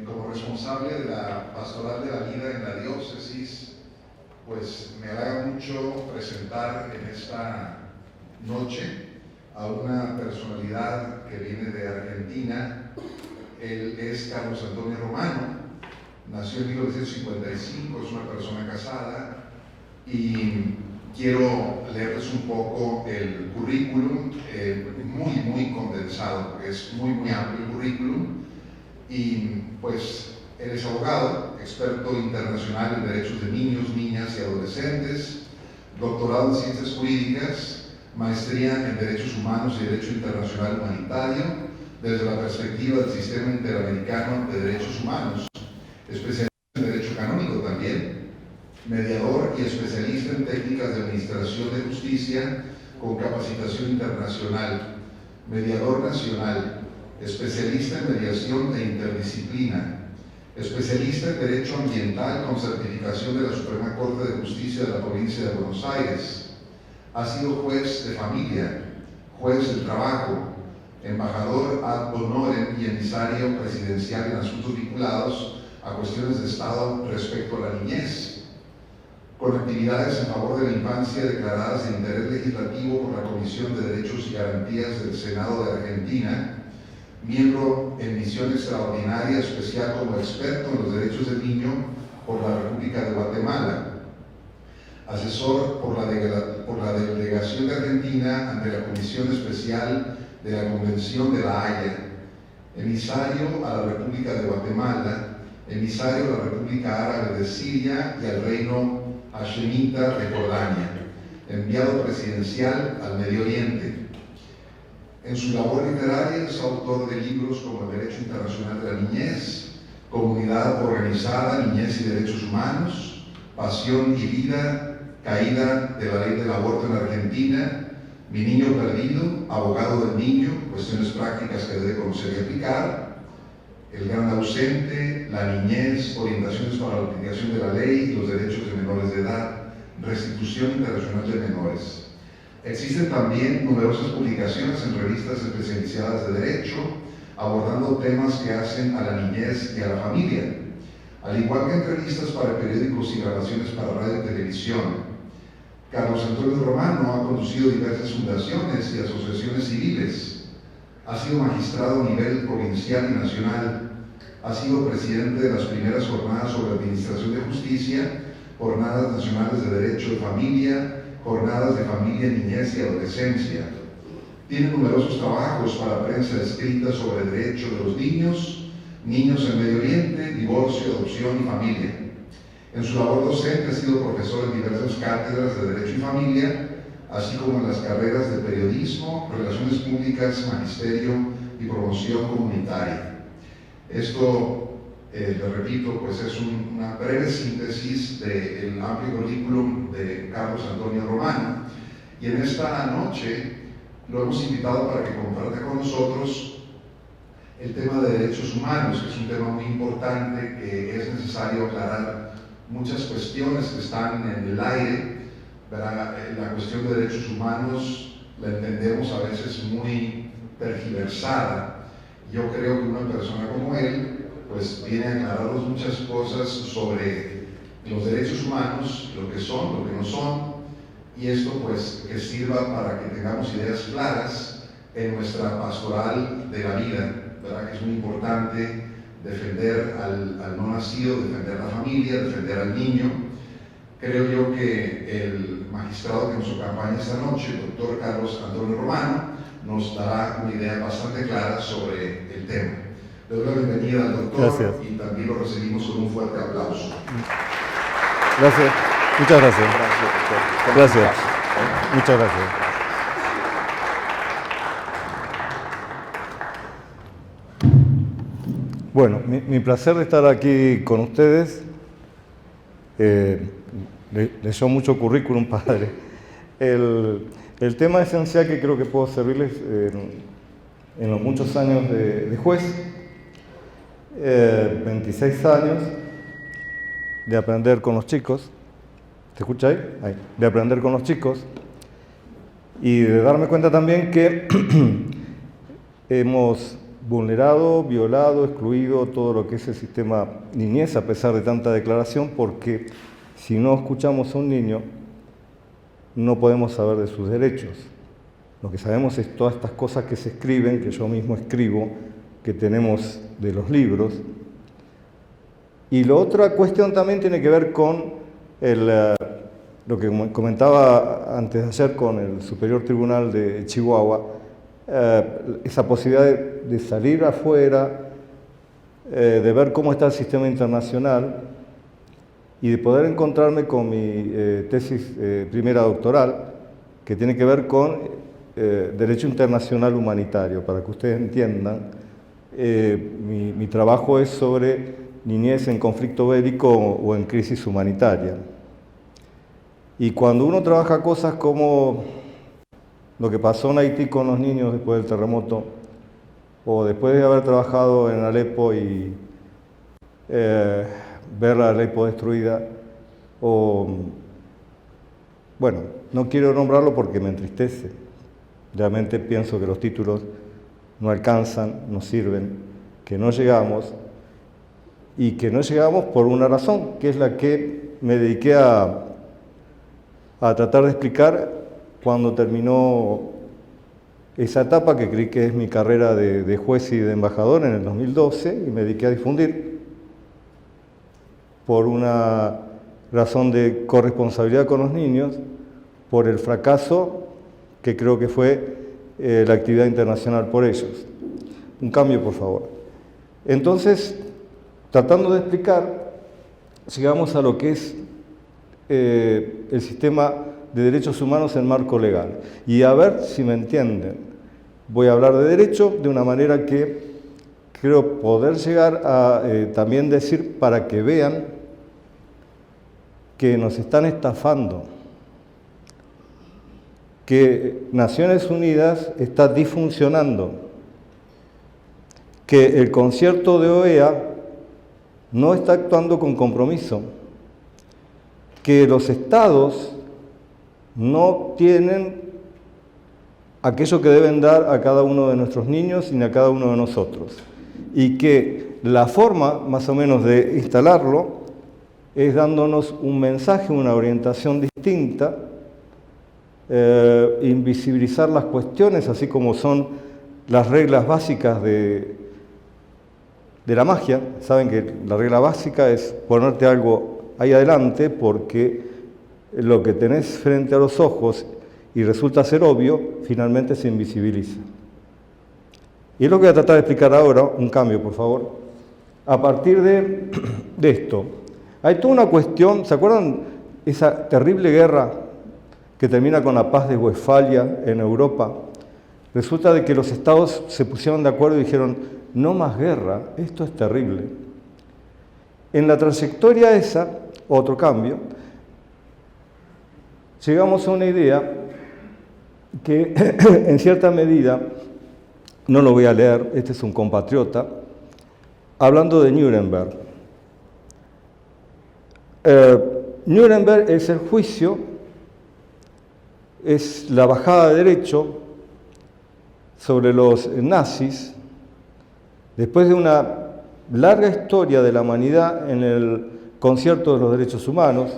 Como responsable de la Pastoral de la Vida en la diócesis, pues me halaga mucho presentar en esta noche a una personalidad que viene de Argentina. Él es Carlos Antonio Romano, nació en 1955, es una persona casada, y quiero leerles un poco el currículum, muy condensado, porque es muy amplio el currículum. Y pues él es abogado, experto internacional en derechos de niños, niñas y adolescentes, doctorado en ciencias jurídicas, maestría en derechos humanos y derecho internacional humanitario desde la perspectiva del sistema interamericano de derechos humanos, especialista en derecho canónico también, mediador y especialista en técnicas de administración de justicia con capacitación internacional, mediador nacional, especialista en mediación e interdisciplina, especialista en Derecho Ambiental con certificación de la Suprema Corte de Justicia de la Provincia de Buenos Aires. Ha sido juez de familia, juez del trabajo, embajador ad honorem y emisario presidencial en asuntos vinculados a cuestiones de Estado respecto a la niñez, con actividades en favor de la infancia declaradas de interés legislativo por la Comisión de Derechos y Garantías del Senado de Argentina, miembro en misión extraordinaria especial como experto en los derechos del niño por la República de Guatemala, asesor por la delegación de Argentina ante la Comisión Especial de la Convención de la Haya, emisario a la República de Guatemala, emisario a la República Árabe de Siria y al Reino Hashemita de Jordania, enviado presidencial al Medio Oriente. En su labor literaria es autor de libros como El Derecho Internacional de la Niñez, Comunidad Organizada, Niñez y Derechos Humanos, Pasión y Vida, Caída de la Ley del Aborto en Argentina, Mi Niño Perdido, Abogado del Niño, Cuestiones Prácticas que debe conocer y aplicar, El Gran Ausente, La Niñez, Orientaciones para la Aplicación de la Ley y los Derechos de Menores de Edad, Restitución Internacional de Menores. Existen también numerosas publicaciones en revistas especializadas de derecho, abordando temas que hacen a la niñez y a la familia, al igual que entrevistas para periódicos y grabaciones para radio y televisión. Carlos Antonio Romano ha conducido diversas fundaciones y asociaciones civiles, ha sido magistrado a nivel provincial y nacional, ha sido presidente de las primeras jornadas sobre administración de justicia, jornadas nacionales de derecho de familia, jornadas de familia, niñez y adolescencia. Tiene numerosos trabajos para prensa escrita sobre derecho de los niños, niños en Medio Oriente, divorcio, adopción y familia. En su labor docente ha sido profesor en diversas cátedras de Derecho y Familia, así como en las carreras de Periodismo, Relaciones Públicas, Magisterio y Promoción Comunitaria. Esto, le repito, pues es una breve síntesis del amplio currículum de Carlos Antonio Romano. Y en esta noche lo hemos invitado para que comparta con nosotros el tema de derechos humanos, que es un tema muy importante, que es necesario aclarar muchas cuestiones que están en el aire. La cuestión de derechos humanos la entendemos a veces muy tergiversada. Yo creo que una persona como él pues viene a aclararnos muchas cosas sobre los derechos humanos, lo que son, lo que no son, y esto pues que sirva para que tengamos ideas claras en nuestra pastoral de la vida, ¿verdad? Que es muy importante defender al no nacido, defender a la familia, defender al niño. Creo yo que el magistrado que nos acompaña esta noche, el doctor Carlos Antonio Romano, nos dará una idea bastante clara sobre el tema. Le doy la bienvenida al doctor. Gracias. Y también lo recibimos con un fuerte aplauso. Gracias. Muchas gracias. Gracias. Muchas gracias. Bueno, mi placer de estar aquí con ustedes. Leyó mucho currículum, padre. El tema esencial que creo que puedo servirles en los muchos años de juez, 26 años de aprender con los chicos, ¿se escucha ahí? Ahí. De aprender con los chicos y de darme cuenta también que hemos vulnerado, violado, excluido todo lo que es el sistema niñez, a pesar de tanta declaración, porque si no escuchamos a un niño, no podemos saber de sus derechos. Lo que sabemos es todas estas cosas que se escriben, que yo mismo escribo, que tenemos de los libros. Y la otra cuestión también tiene que ver con lo que comentaba antes de ayer con el Superior Tribunal de Chihuahua, esa posibilidad de salir afuera, de ver cómo está el sistema internacional y de poder encontrarme con mi tesis primera doctoral, que tiene que ver con Derecho Internacional Humanitario. Para que ustedes entiendan, mi trabajo es sobre niñez en conflicto bélico o en crisis humanitaria. Y cuando uno trabaja cosas como lo que pasó en Haití con los niños después del terremoto, o después de haber trabajado en Alepo y ver a Alepo destruida, o bueno, no quiero nombrarlo porque me entristece. Realmente pienso que los títulos no alcanzan, no sirven, que no llegamos, y que no llegamos por una razón, que es la que me dediqué a tratar de explicar cuando terminó esa etapa que creí que es mi carrera de juez y de embajador en el 2012, y me dediqué a difundir por una razón de corresponsabilidad con los niños, por el fracaso que creo que fue la actividad internacional por ellos. Un cambio, por favor. Entonces, tratando de explicar, llegamos a lo que es el sistema de derechos humanos en marco legal. Y a ver si me entienden. Voy a hablar de derecho de una manera que creo poder llegar a también decir, para que vean que nos están estafando, que Naciones Unidas está disfuncionando, que el concierto de OEA no está actuando con compromiso, que los estados no tienen aquello que deben dar a cada uno de nuestros niños ni a cada uno de nosotros, y que la forma más o menos de instalarlo es dándonos un mensaje, una orientación distinta, invisibilizar las cuestiones, así como son las reglas básicas de la magia. Saben que la regla básica es ponerte algo ahí adelante porque lo que tenés frente a los ojos y resulta ser obvio, finalmente se invisibiliza. Y es lo que voy a tratar de explicar ahora, un cambio, por favor. A partir de esto, hay toda una cuestión, ¿se acuerdan esa terrible guerra que termina con la paz de Westfalia en Europa? Resulta de que los estados se pusieron de acuerdo y dijeron, no más guerra, esto es terrible. En la trayectoria esa, otro cambio, llegamos a una idea que en cierta medida, no lo voy a leer, este es un compatriota, hablando de Nuremberg. Nuremberg es el juicio, es la bajada de derecho sobre los nazis, después de una larga historia de la humanidad en el concierto de los derechos humanos.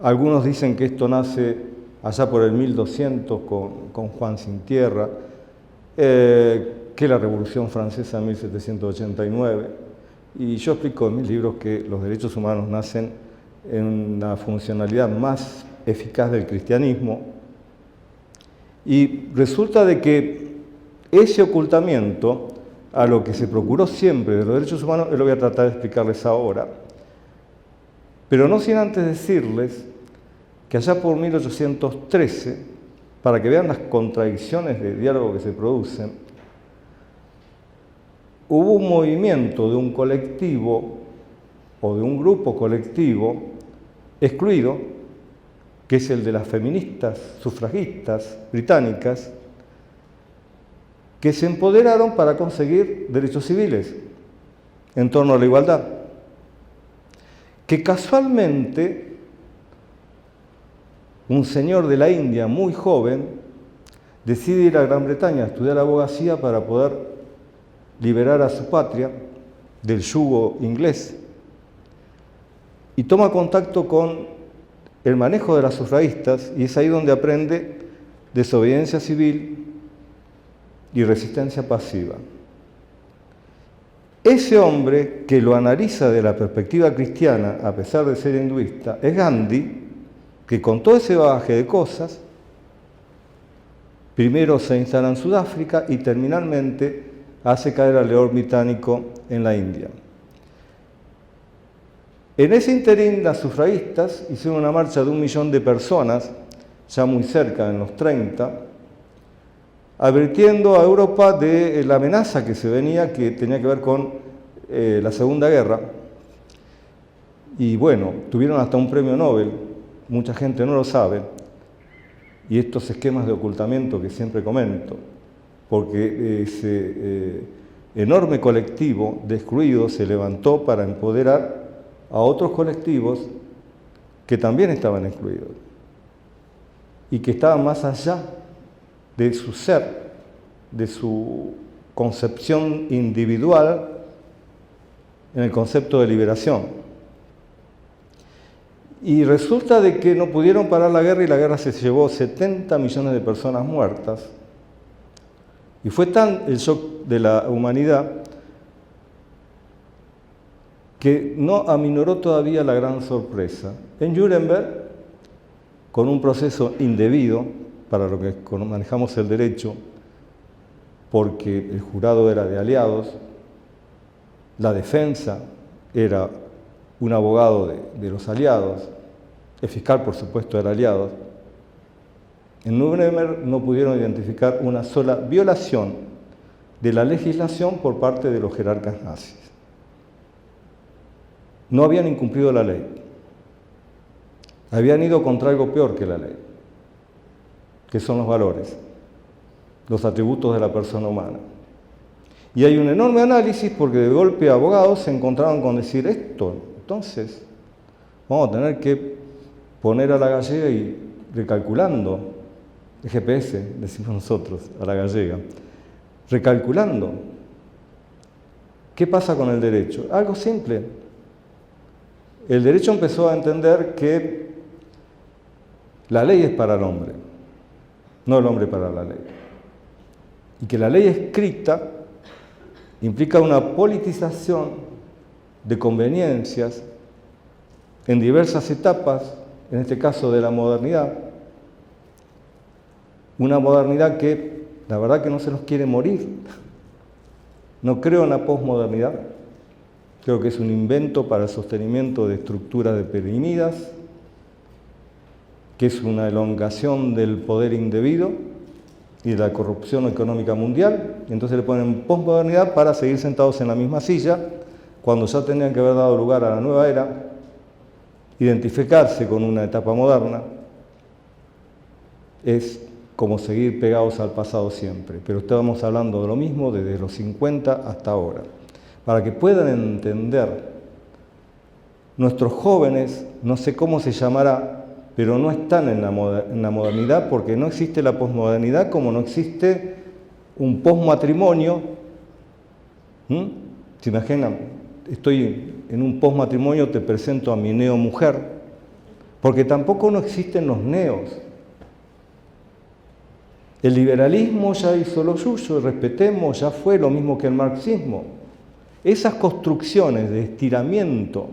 Algunos dicen que esto nace allá por el 1200 con Juan Sin Tierra, que la Revolución Francesa en 1789. Y yo explico en mis libros que los derechos humanos nacen en la funcionalidad más eficaz del cristianismo. Y resulta de que ese ocultamiento a lo que se procuró siempre de los derechos humanos, lo voy a tratar de explicarles ahora, pero no sin antes decirles que allá por 1813, para que vean las contradicciones de diálogo que se producen, hubo un movimiento de un colectivo o de un grupo colectivo excluido, que es el de las feministas sufragistas británicas, que se empoderaron para conseguir derechos civiles en torno a la igualdad, que casualmente un señor de la India muy joven decide ir a Gran Bretaña a estudiar abogacía para poder liberar a su patria del yugo inglés y toma contacto con el manejo de las sufragistas y es ahí donde aprende desobediencia civil y resistencia pasiva. Ese hombre que lo analiza de la perspectiva cristiana, a pesar de ser hinduista, es Gandhi, que con todo ese bagaje de cosas, primero se instala en Sudáfrica y terminalmente hace caer al león británico en la India. En ese interín, las sufragistas hicieron una marcha de 1 millón de personas, ya muy cerca, en los 30, advirtiendo a Europa de la amenaza que se venía, que tenía que ver con la Segunda Guerra. Y bueno, tuvieron hasta un premio Nobel, mucha gente no lo sabe, y estos esquemas de ocultamiento que siempre comento, porque ese enorme colectivo de excluidos se levantó para empoderar a otros colectivos que también estaban excluidos y que estaban más allá de su ser, de su concepción individual en el concepto de liberación. Y resulta de que no pudieron parar la guerra y la guerra se llevó 70 millones de personas muertas. Y fue tan el shock de la humanidad que no aminoró todavía la gran sorpresa. En Nuremberg, con un proceso indebido, para lo que manejamos el derecho, porque el jurado era de aliados, la defensa era un abogado de los aliados, el fiscal, por supuesto, era aliado. En Nuremberg no pudieron identificar una sola violación de la legislación por parte de los jerarcas nazis. No habían incumplido la ley. Habían ido contra algo peor que la ley, que son los valores, los atributos de la persona humana. Y hay un enorme análisis porque de golpe abogados se encontraron con decir esto, entonces vamos a tener que poner a la gallega y recalculando, el GPS, decimos nosotros, a la gallega, recalculando. ¿Qué pasa con el derecho? Algo simple. El derecho empezó a entender que la ley es para el hombre, no el hombre para la ley. Y que la ley escrita implica una politización de conveniencias en diversas etapas, en este caso de la modernidad. Una modernidad que la verdad que no se nos quiere morir. No creo en la posmodernidad. Creo que es un invento para el sostenimiento de estructuras deprimidas, que es una elongación del poder indebido y de la corrupción económica mundial. Entonces le ponen posmodernidad para seguir sentados en la misma silla, cuando ya tenían que haber dado lugar a la nueva era, identificarse con una etapa moderna. Es como seguir pegados al pasado siempre, pero estábamos hablando de lo mismo desde los 50 hasta ahora. Para que puedan entender, nuestros jóvenes, no sé cómo se llamará, pero no están en la modernidad porque no existe la posmodernidad como no existe un posmatrimonio. ¿Se imaginan? Estoy en un posmatrimonio, te presento a mi neomujer, porque tampoco no existen los neos. El liberalismo ya hizo lo suyo, respetemos, ya fue lo mismo que el marxismo. Esas construcciones de estiramiento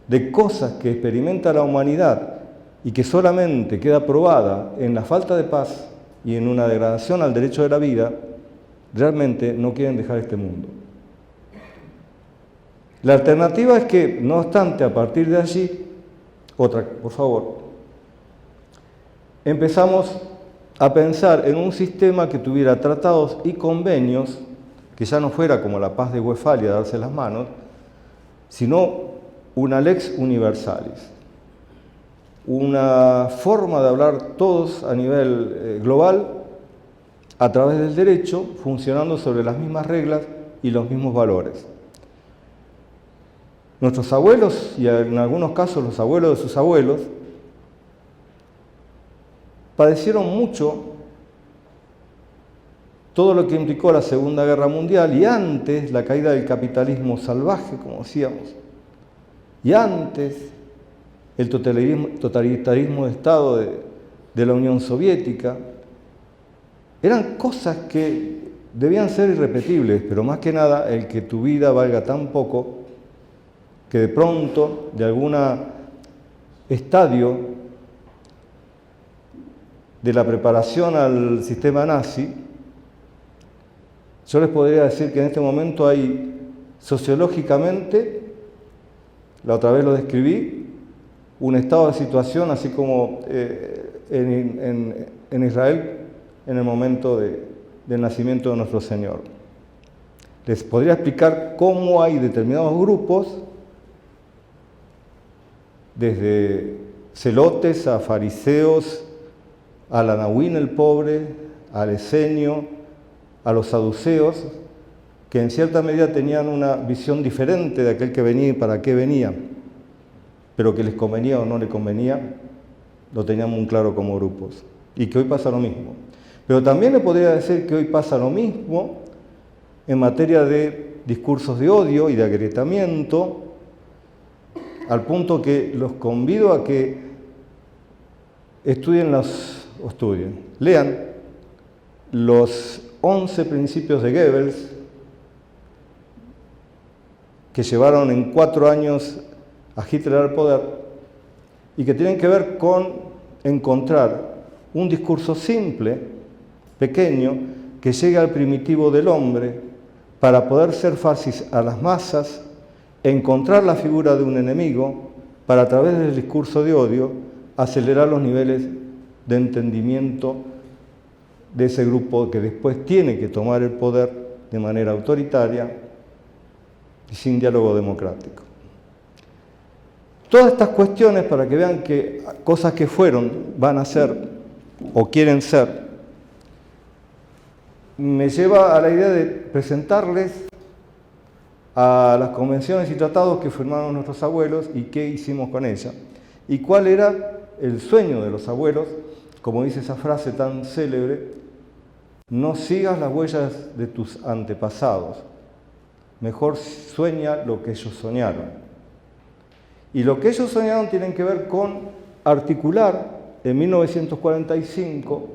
de cosas que experimenta la humanidad y que solamente queda probada en la falta de paz y en una degradación al derecho de la vida, realmente no quieren dejar este mundo. La alternativa es que, no obstante, a partir de allí, otra, por favor, empezamos a pensar en un sistema que tuviera tratados y convenios, que ya no fuera como la paz de Westfalia, darse las manos, sino una lex universalis, una forma de hablar todos a nivel global a través del derecho, funcionando sobre las mismas reglas y los mismos valores. Nuestros abuelos, y en algunos casos los abuelos de sus abuelos, padecieron mucho todo lo que implicó la Segunda Guerra Mundial y antes la caída del capitalismo salvaje, como decíamos, y antes el totalitarismo de Estado de la Unión Soviética, eran cosas que debían ser irrepetibles, pero más que nada el que tu vida valga tan poco que de pronto, de algún estadio de la preparación al sistema nazi, yo les podría decir que en este momento hay sociológicamente, la otra vez lo describí, un estado de situación así como en Israel en el momento del nacimiento de nuestro Señor. Les podría explicar cómo hay determinados grupos, desde celotes a fariseos, al anahuín el pobre, al esenio, a los saduceos, que en cierta medida tenían una visión diferente de aquel que venía y para qué venía, pero que les convenía o no les convenía, lo teníamos muy claro como grupos, y que hoy pasa lo mismo. Pero también le podría decir que hoy pasa lo mismo en materia de discursos de odio y de agrietamiento, al punto que los convido a que lean los 11 principios de Goebbels, que llevaron en 4 años a Hitler al poder, y que tienen que ver con encontrar un discurso simple, pequeño, que llegue al primitivo del hombre para poder ser fácil a las masas, encontrar la figura de un enemigo para, a través del discurso de odio, acelerar los niveles de entendimiento de ese grupo que después tiene que tomar el poder de manera autoritaria y sin diálogo democrático. Todas estas cuestiones, para que vean que cosas que fueron, van a ser o quieren ser, me lleva a la idea de presentarles a las convenciones y tratados que firmaron nuestros abuelos y qué hicimos con ellas. Y cuál era el sueño de los abuelos, como dice esa frase tan célebre: no sigas las huellas de tus antepasados, mejor sueña lo que ellos soñaron. Y lo que ellos soñaron tienen que ver con articular en 1945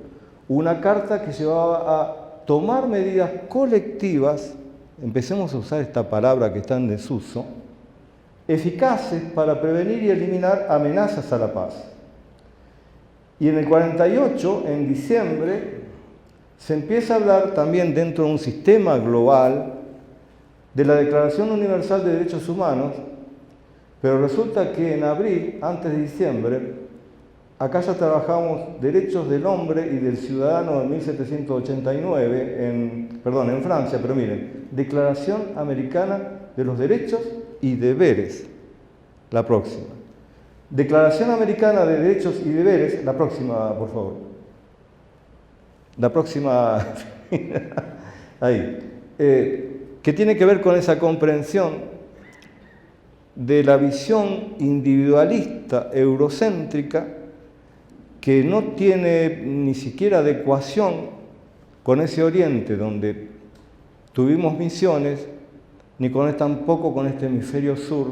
una carta que llevaba a tomar medidas colectivas, empecemos a usar esta palabra que está en desuso, eficaces para prevenir y eliminar amenazas a la paz. Y en el 48, en diciembre, se empieza a hablar también dentro de un sistema global de la Declaración Universal de Derechos Humanos, pero resulta que en abril, antes de diciembre, acá ya trabajamos derechos del hombre y del ciudadano de 1789, en Francia, pero miren, Declaración Americana de los Derechos y Deberes, la próxima. Declaración Americana de Derechos y Deberes, la próxima, por favor. La próxima, ahí, que tiene que ver con esa comprensión de la visión individualista, eurocéntrica, que no tiene ni siquiera adecuación con ese Oriente donde tuvimos misiones, ni tampoco con este hemisferio sur,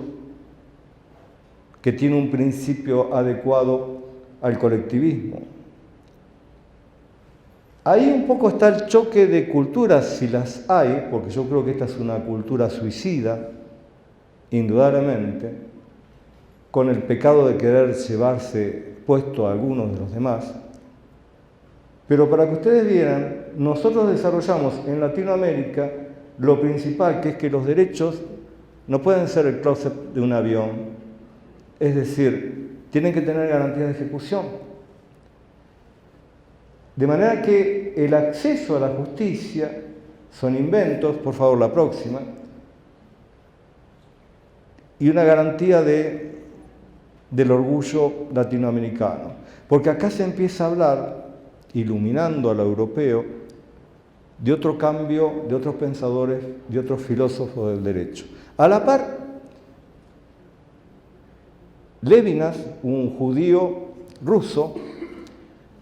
que tiene un principio adecuado al colectivismo. Ahí un poco está el choque de culturas, si las hay, porque yo creo que esta es una cultura suicida, indudablemente, con el pecado de querer llevarse puesto a algunos de los demás. Pero para que ustedes vieran, nosotros desarrollamos en Latinoamérica lo principal, que es que los derechos no pueden ser el closet de un avión, es decir, tienen que tener garantía de ejecución. De manera que el acceso a la justicia son inventos, por favor la próxima, y una garantía del orgullo latinoamericano. Porque acá se empieza a hablar, iluminando a lo europeo, de otro cambio, de otros pensadores, de otros filósofos del derecho. A la par, Levinas, un judío ruso,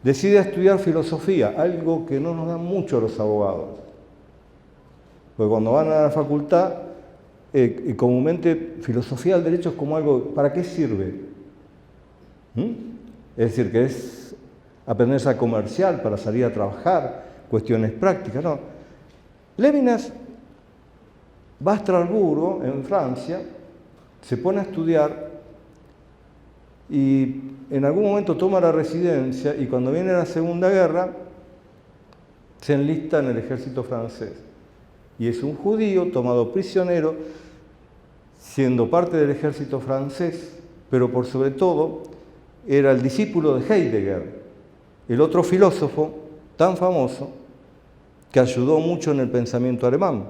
decide estudiar filosofía, algo que no nos dan mucho los abogados. Porque cuando van a la facultad, comúnmente filosofía del derecho es como algo, ¿para qué sirve? Es decir, que es aprenderse a comercial para salir a trabajar, cuestiones prácticas, no. Levinas va a Estrasburgo, en Francia, se pone a estudiar y en algún momento toma la residencia y cuando viene la Segunda Guerra se enlista en el ejército francés. Y es un judío tomado prisionero, siendo parte del ejército francés, pero por sobre todo era el discípulo de Heidegger, el otro filósofo tan famoso que ayudó mucho en el pensamiento alemán,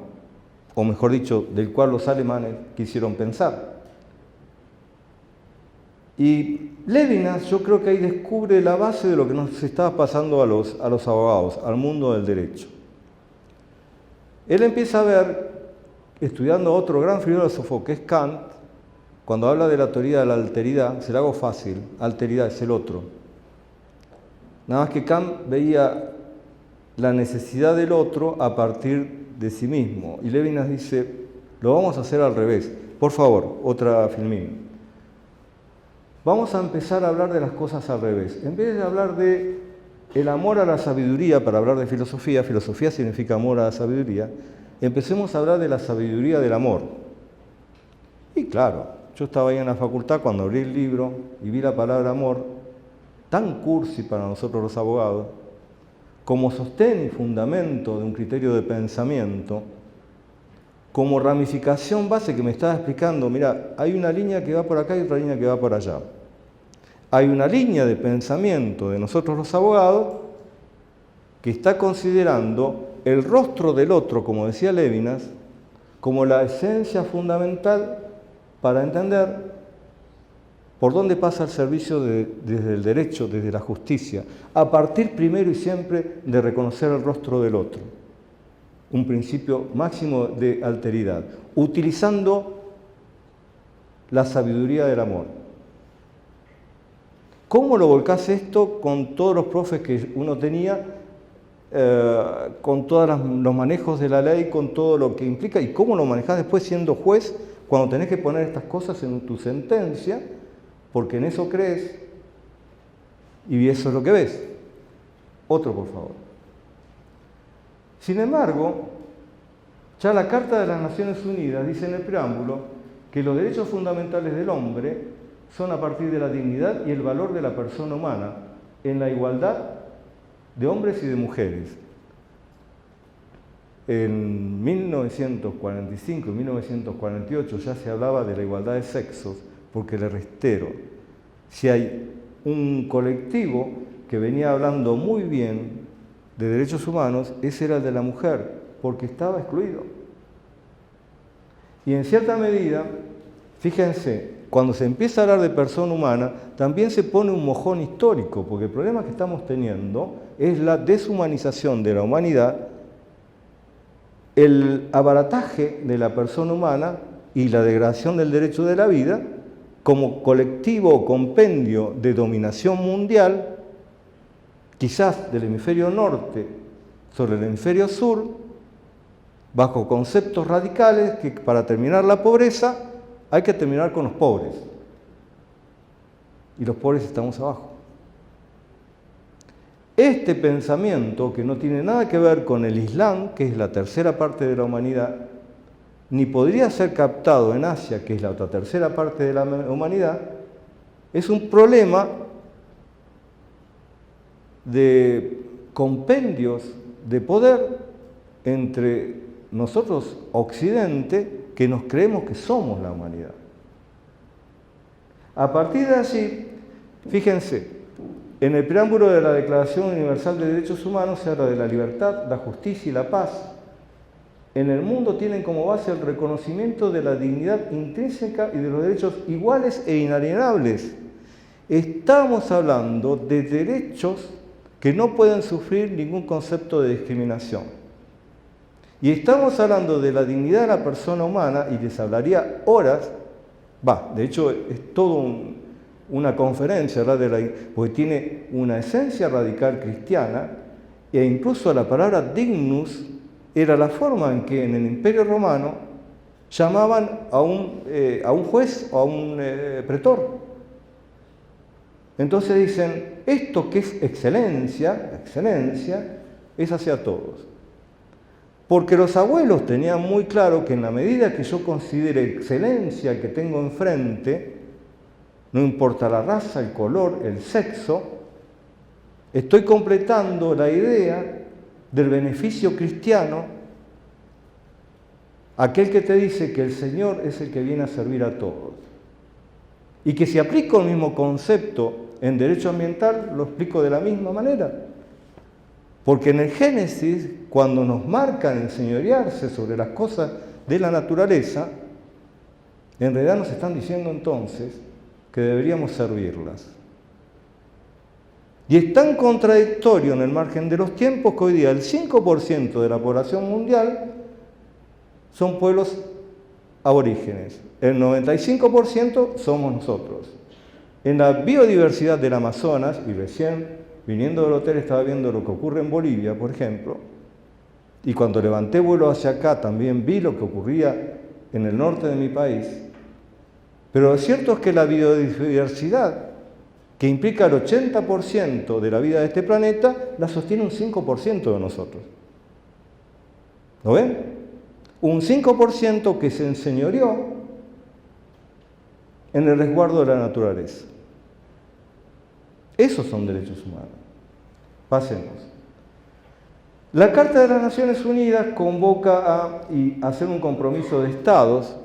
o mejor dicho, del cual los alemanes quisieron pensar. Y Levinas, yo creo que ahí descubre la base de lo que nos estaba pasando a los abogados, al mundo del derecho. Él empieza a ver, estudiando a otro gran filósofo que es Kant, cuando habla de la teoría de la alteridad, se la hago fácil, alteridad es el otro. Nada más que Kant veía la necesidad del otro a partir de sí mismo. Y Levinas dice, lo vamos a hacer al revés. Por favor, otra filmín. Vamos a empezar a hablar de las cosas al revés. En vez de hablar de el amor a la sabiduría, para hablar de filosofía, filosofía significa amor a la sabiduría, empecemos a hablar de la sabiduría del amor. Y claro, yo estaba ahí en la facultad cuando abrí el libro y vi la palabra amor, tan cursi para nosotros los abogados, como sostén y fundamento de un criterio de pensamiento, como ramificación base que me estaba explicando, mira, hay una línea que va por acá y otra línea que va por allá. Hay una línea de pensamiento de nosotros los abogados que está considerando el rostro del otro, como decía Levinas, como la esencia fundamental para entender por dónde pasa el servicio desde el derecho, desde la justicia, a partir primero y siempre de reconocer el rostro del otro. Un principio máximo de alteridad, utilizando la sabiduría del amor. ¿Cómo lo volcás esto con todos los profes que uno tenía, con todos los manejos de la ley, con todo lo que implica? ¿Y cómo lo manejás después siendo juez cuando tenés que poner estas cosas en tu sentencia? Porque en eso crees y eso es lo que ves. Otro, por favor. Sin embargo, ya la Carta de las Naciones Unidas dice en el preámbulo que los derechos fundamentales del hombre son a partir de la dignidad y el valor de la persona humana en la igualdad de hombres y de mujeres. En 1945 y 1948 ya se hablaba de la igualdad de sexos, porque le reitero, si hay un colectivo que venía hablando muy bien de derechos humanos, ese era el de la mujer, porque estaba excluido. Y en cierta medida, fíjense, cuando se empieza a hablar de persona humana, también se pone un mojón histórico, porque el problema que estamos teniendo es la deshumanización de la humanidad, el abarataje de la persona humana y la degradación del derecho de la vida como colectivo o compendio de dominación mundial, quizás del hemisferio norte sobre el hemisferio sur, bajo conceptos radicales que para terminar la pobreza hay que terminar con los pobres. Y los pobres estamos abajo. Este pensamiento, que no tiene nada que ver con el Islam, que es la tercera parte de la humanidad, ni podría ser captado en Asia, que es la otra tercera parte de la humanidad, es un problema de compendios de poder entre nosotros, Occidente, que nos creemos que somos la humanidad. A partir de allí, fíjense, en el preámbulo de la Declaración Universal de Derechos Humanos se habla de la libertad, la justicia y la paz. En el mundo tienen como base el reconocimiento de la dignidad intrínseca y de los derechos iguales e inalienables. Estamos hablando de derechos que no pueden sufrir ningún concepto de discriminación. Y estamos hablando de la dignidad de la persona humana, y les hablaría horas, de hecho es todo una conferencia, porque tiene una esencia radical cristiana, e incluso la palabra dignus era la forma en que en el Imperio Romano llamaban a un juez o a un pretor. Entonces dicen, esto que es excelencia, es hacia todos. Porque los abuelos tenían muy claro que en la medida que yo considere excelencia que tengo enfrente, no importa la raza, el color, el sexo, estoy completando la idea del beneficio cristiano, aquel que te dice que el Señor es el que viene a servir a todos. Y que si aplico el mismo concepto en derecho ambiental, lo explico de la misma manera. Porque en el Génesis, cuando nos marcan enseñorearse sobre las cosas de la naturaleza, en realidad nos están diciendo entonces que deberíamos servirlas. Y es tan contradictorio en el margen de los tiempos que hoy día el 5% de la población mundial son pueblos aborígenes. El 95% somos nosotros. En la biodiversidad del Amazonas, y recién viniendo del hotel estaba viendo lo que ocurre en Bolivia, por ejemplo, y cuando levanté vuelo hacia acá también vi lo que ocurría en el norte de mi país, pero lo cierto es que la biodiversidad, que implica el 80% de la vida de este planeta, la sostiene un 5% de nosotros. ¿Lo ven? Un 5% que se enseñoreó en el resguardo de la naturaleza. Esos son derechos humanos. Pasemos. La Carta de las Naciones Unidas convoca a hacer un compromiso de estados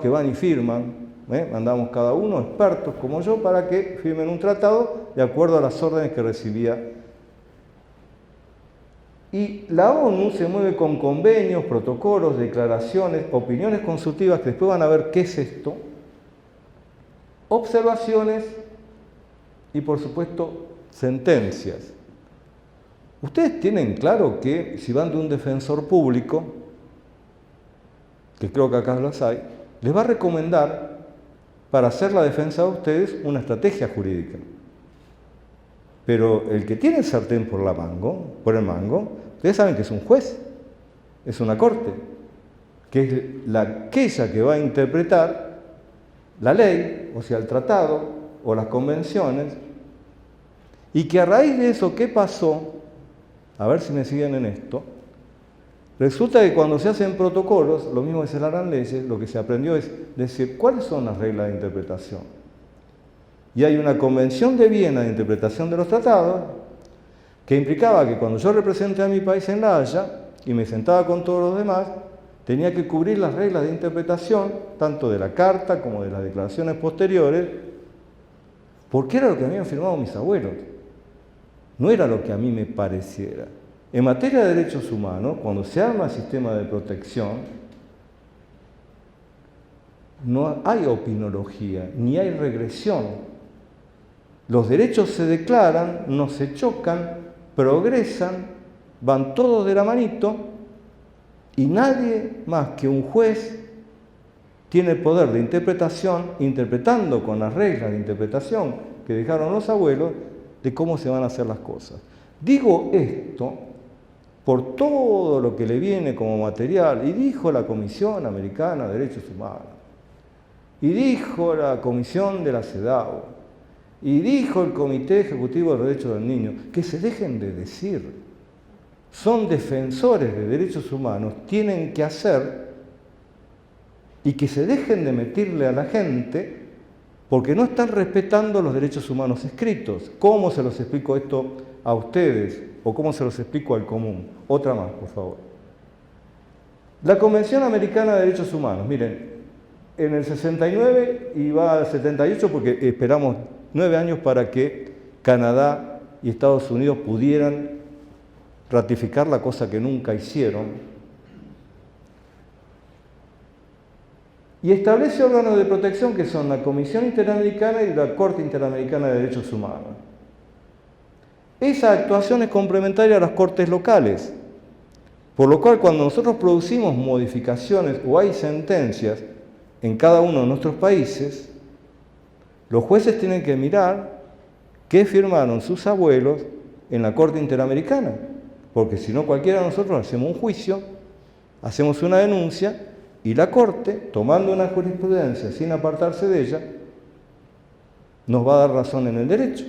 que van y firman, mandamos cada uno, expertos como yo, para que firmen un tratado de acuerdo a las órdenes que recibía. Y la ONU se mueve con convenios, protocolos, declaraciones, opiniones consultivas, que después van a ver qué es esto, observaciones y, por supuesto, sentencias. Ustedes tienen claro que si van de un defensor público, que creo que acá los hay, les va a recomendar para hacer la defensa de ustedes una estrategia jurídica. Pero el que tiene el sartén por el mango, ustedes saben que es un juez, es una corte, que es aquella que va a interpretar la ley, o sea, el tratado o las convenciones, y que a raíz de eso, ¿qué pasó? A ver si me siguen en esto. Resulta que cuando se hacen protocolos, lo mismo que se harán leyes, lo que se aprendió es decir cuáles son las reglas de interpretación. Y hay una Convención de Viena de interpretación de los tratados que implicaba que cuando yo representé a mi país en La Haya y me sentaba con todos los demás, tenía que cubrir las reglas de interpretación, tanto de la Carta como de las declaraciones posteriores, porque era lo que habían firmado mis abuelos. No era lo que a mí me pareciera. En materia de derechos humanos, cuando se arma el sistema de protección, no hay opinología, ni hay regresión. Los derechos se declaran, no se chocan, progresan, van todos de la manito, y nadie más que un juez tiene el poder de interpretación, interpretando con las reglas de interpretación que dejaron los abuelos, de cómo se van a hacer las cosas. Digo esto por todo lo que le viene como material, y dijo la Comisión Americana de Derechos Humanos, y dijo la Comisión de la CEDAW, y dijo el Comité Ejecutivo de los Derechos del Niño, que se dejen de decir. Son defensores de derechos humanos, tienen que hacer, y que se dejen de mentirle a la gente, porque no están respetando los derechos humanos escritos. ¿Cómo se los explico esto a ustedes? ¿O cómo se los explico al común? Otra más, por favor. La Convención Americana de Derechos Humanos, miren, en el 69 y va al 78 porque esperamos 9 años para que Canadá y Estados Unidos pudieran ratificar la cosa que nunca hicieron. Y establece órganos de protección que son la Comisión Interamericana y la Corte Interamericana de Derechos Humanos. Esa actuación es complementaria a las cortes locales, por lo cual cuando nosotros producimos modificaciones o hay sentencias en cada uno de nuestros países, Los jueces tienen que mirar qué firmaron sus abuelos en la Corte Interamericana, porque si no cualquiera de nosotros hacemos un juicio, hacemos una denuncia y la Corte, tomando una jurisprudencia sin apartarse de ella, nos va a dar razón en el derecho.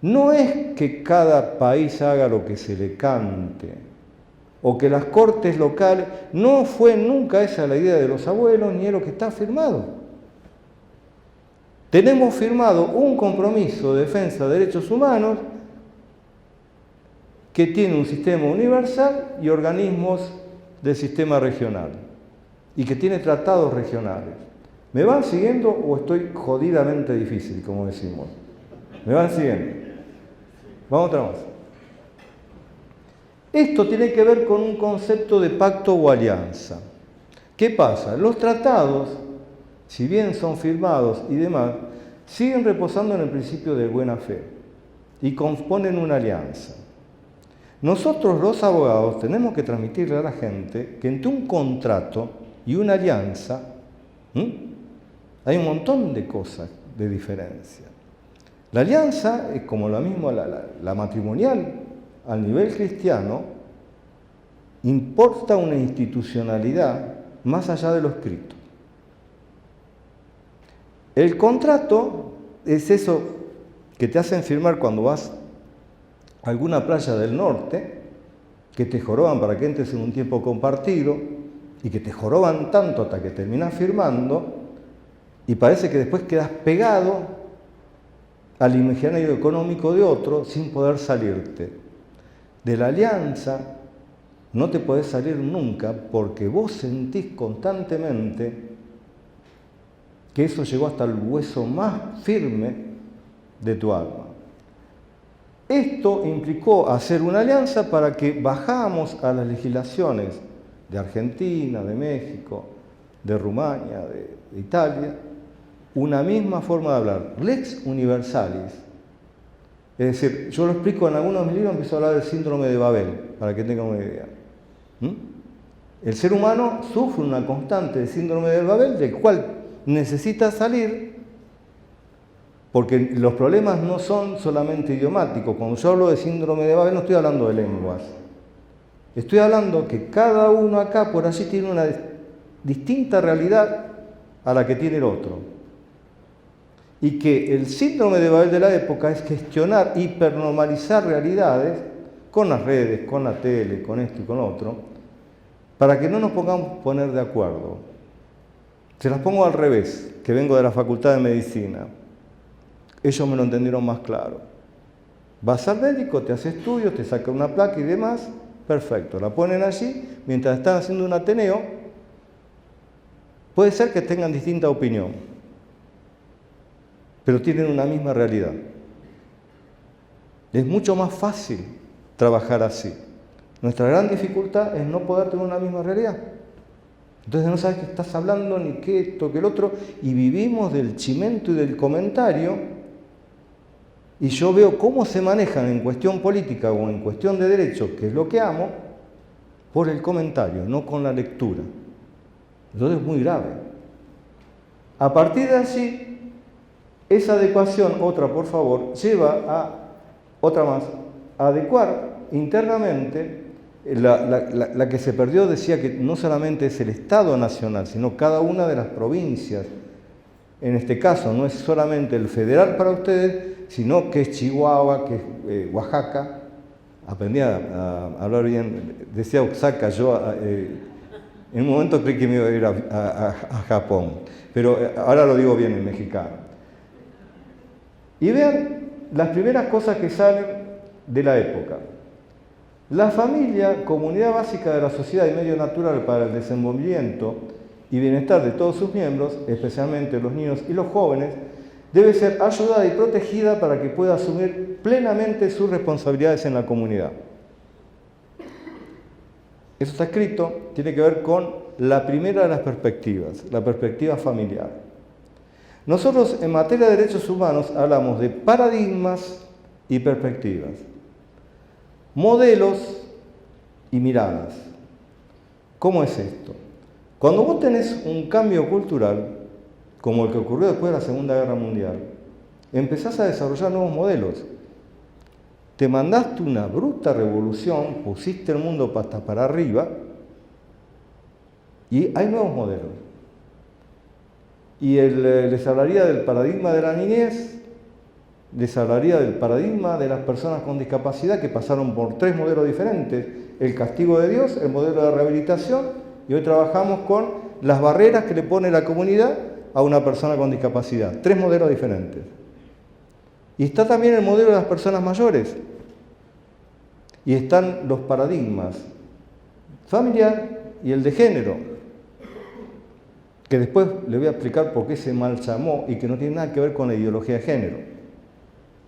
No es que cada país haga lo que se le cante, o que las cortes locales, no fue nunca esa la idea de los abuelos, ni es lo que está firmado. Tenemos firmado un compromiso de defensa de derechos humanos que tiene un sistema universal y organismos del sistema regional, y que tiene tratados regionales. ¿Me van siguiendo o estoy jodidamente difícil, como decimos? ¿Me van siguiendo? Vamos otra más. Esto tiene que ver con un concepto de pacto o alianza. ¿Qué pasa? Los tratados, si bien son firmados y demás, siguen reposando en el principio de buena fe y componen una alianza. Nosotros los abogados tenemos que transmitirle a la gente que entre un contrato y una alianza hay un montón de cosas de diferencia. La alianza es como lo mismo la matrimonial al nivel cristiano, importa una institucionalidad más allá de lo escrito. El contrato es eso que te hacen firmar cuando vas a alguna playa del norte, que te joroban para que entres en un tiempo compartido y que te joroban tanto hasta que terminas firmando y parece que después quedas pegado al imaginario económico de otro sin poder salirte. De la alianza no te podés salir nunca porque vos sentís constantemente que eso llegó hasta el hueso más firme de tu alma. Esto implicó hacer una alianza para que bajáramos a las legislaciones de Argentina, de México, de Rumania, de Italia, una misma forma de hablar, lex universalis. Es decir, yo lo explico en algunos de mis libros, empiezo a hablar del síndrome de Babel, para que tengan una idea. El ser humano sufre una constante de síndrome de Babel, del cual necesita salir, porque los problemas no son solamente idiomáticos. Cuando yo hablo de síndrome de Babel no estoy hablando de lenguas. Estoy hablando que cada uno acá por allí tiene una distinta realidad a la que tiene el otro. Y que el síndrome de Babel de la época es gestionar, hipernormalizar realidades con las redes, con la tele, con esto y con lo otro, para que no nos pongamos a poner de acuerdo. Se las pongo al revés, que vengo de la Facultad de Medicina. Ellos me lo entendieron más claro. Vas al médico, te hace estudios, te saca una placa y demás, perfecto. La ponen allí, mientras están haciendo un ateneo, puede ser que tengan distinta opinión, pero tienen una misma realidad. Es mucho más fácil trabajar así. Nuestra gran dificultad es no poder tener una misma realidad. Entonces no sabes qué estás hablando, ni qué esto, que el otro, y vivimos del chimento y del comentario, y yo veo cómo se manejan en cuestión política o en cuestión de derecho, que es lo que amo, por el comentario, no con la lectura. Entonces es muy grave. A partir de allí, esa adecuación, otra por favor, lleva a, otra más, a adecuar internamente. La que se perdió decía que no solamente es el Estado nacional, sino cada una de las provincias. En este caso no es solamente el federal para ustedes, sino que es Chihuahua, que es Oaxaca. Aprendí a hablar bien, decía Oaxaca, yo en un momento creí que me iba a ir a Japón, pero ahora lo digo bien en mexicano. Y vean las primeras cosas que salen de la época. La familia, comunidad básica de la sociedad y medio natural para el desenvolvimiento y bienestar de todos sus miembros, especialmente los niños y los jóvenes, debe ser ayudada y protegida para que pueda asumir plenamente sus responsabilidades en la comunidad. Eso está escrito, tiene que ver con la primera de las perspectivas, la perspectiva familiar. Nosotros en materia de derechos humanos hablamos de paradigmas y perspectivas, modelos y miradas. ¿Cómo es esto? Cuando vos tenés un cambio cultural, como el que ocurrió después de la Segunda Guerra Mundial, empezás a desarrollar nuevos modelos. Te mandaste una bruta revolución, pusiste el mundo hasta para arriba, y hay nuevos modelos. Y les hablaría del paradigma de la niñez, les hablaría del paradigma de las personas con discapacidad que pasaron por 3 modelos diferentes: el castigo de Dios, el modelo de rehabilitación, y hoy trabajamos con las barreras que le pone la comunidad a una persona con discapacidad. 3 modelos diferentes. Y está también el modelo de las personas mayores. Y están los paradigmas familiar y el de género, que después le voy a explicar por qué se mal llamó y que no tiene nada que ver con la ideología de género,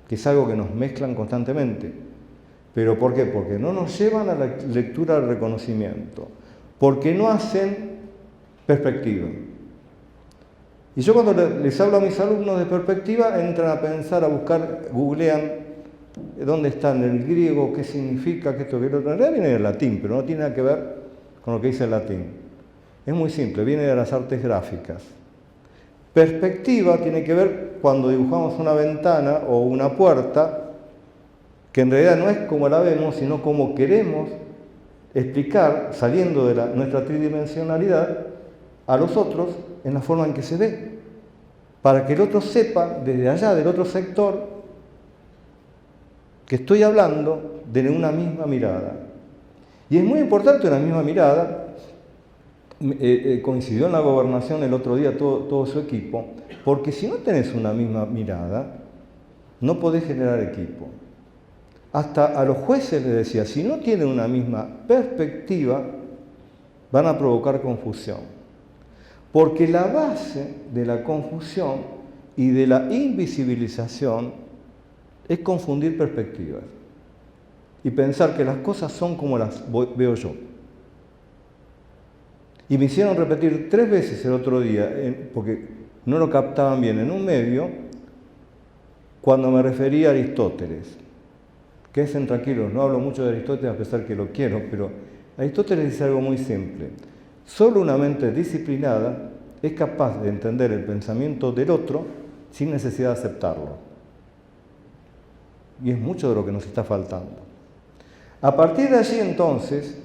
que es algo que nos mezclan constantemente. ¿Pero por qué? Porque no nos llevan a la lectura del reconocimiento, porque no hacen perspectiva. Y yo cuando les hablo a mis alumnos de perspectiva, entran a pensar, a buscar, googlean dónde está en el griego, qué significa, qué esto, qué lo otro. En realidad viene del latín, pero no tiene nada que ver con lo que dice el latín. Es muy simple, viene de las artes gráficas. Perspectiva tiene que ver cuando dibujamos una ventana o una puerta, que en realidad no es como la vemos, sino como queremos explicar, saliendo de nuestra tridimensionalidad, a los otros en la forma en que se ve, para que el otro sepa, desde allá, del otro sector, que estoy hablando de una misma mirada. Y es muy importante una misma mirada. Coincidió en la gobernación el otro día todo su equipo, porque si no tenés una misma mirada, no podés generar equipo. Hasta a los jueces les decía, si no tienen una misma perspectiva, van a provocar confusión. Porque la base de la confusión y de la invisibilización es confundir perspectivas y pensar que las cosas son como las veo yo. Y me hicieron repetir 3 veces el otro día, porque no lo captaban bien en un medio, cuando me refería a Aristóteles. Quédense tranquilos, no hablo mucho de Aristóteles a pesar que lo quiero, pero Aristóteles dice algo muy simple. Solo una mente disciplinada es capaz de entender el pensamiento del otro sin necesidad de aceptarlo. Y es mucho de lo que nos está faltando. A partir de allí, entonces,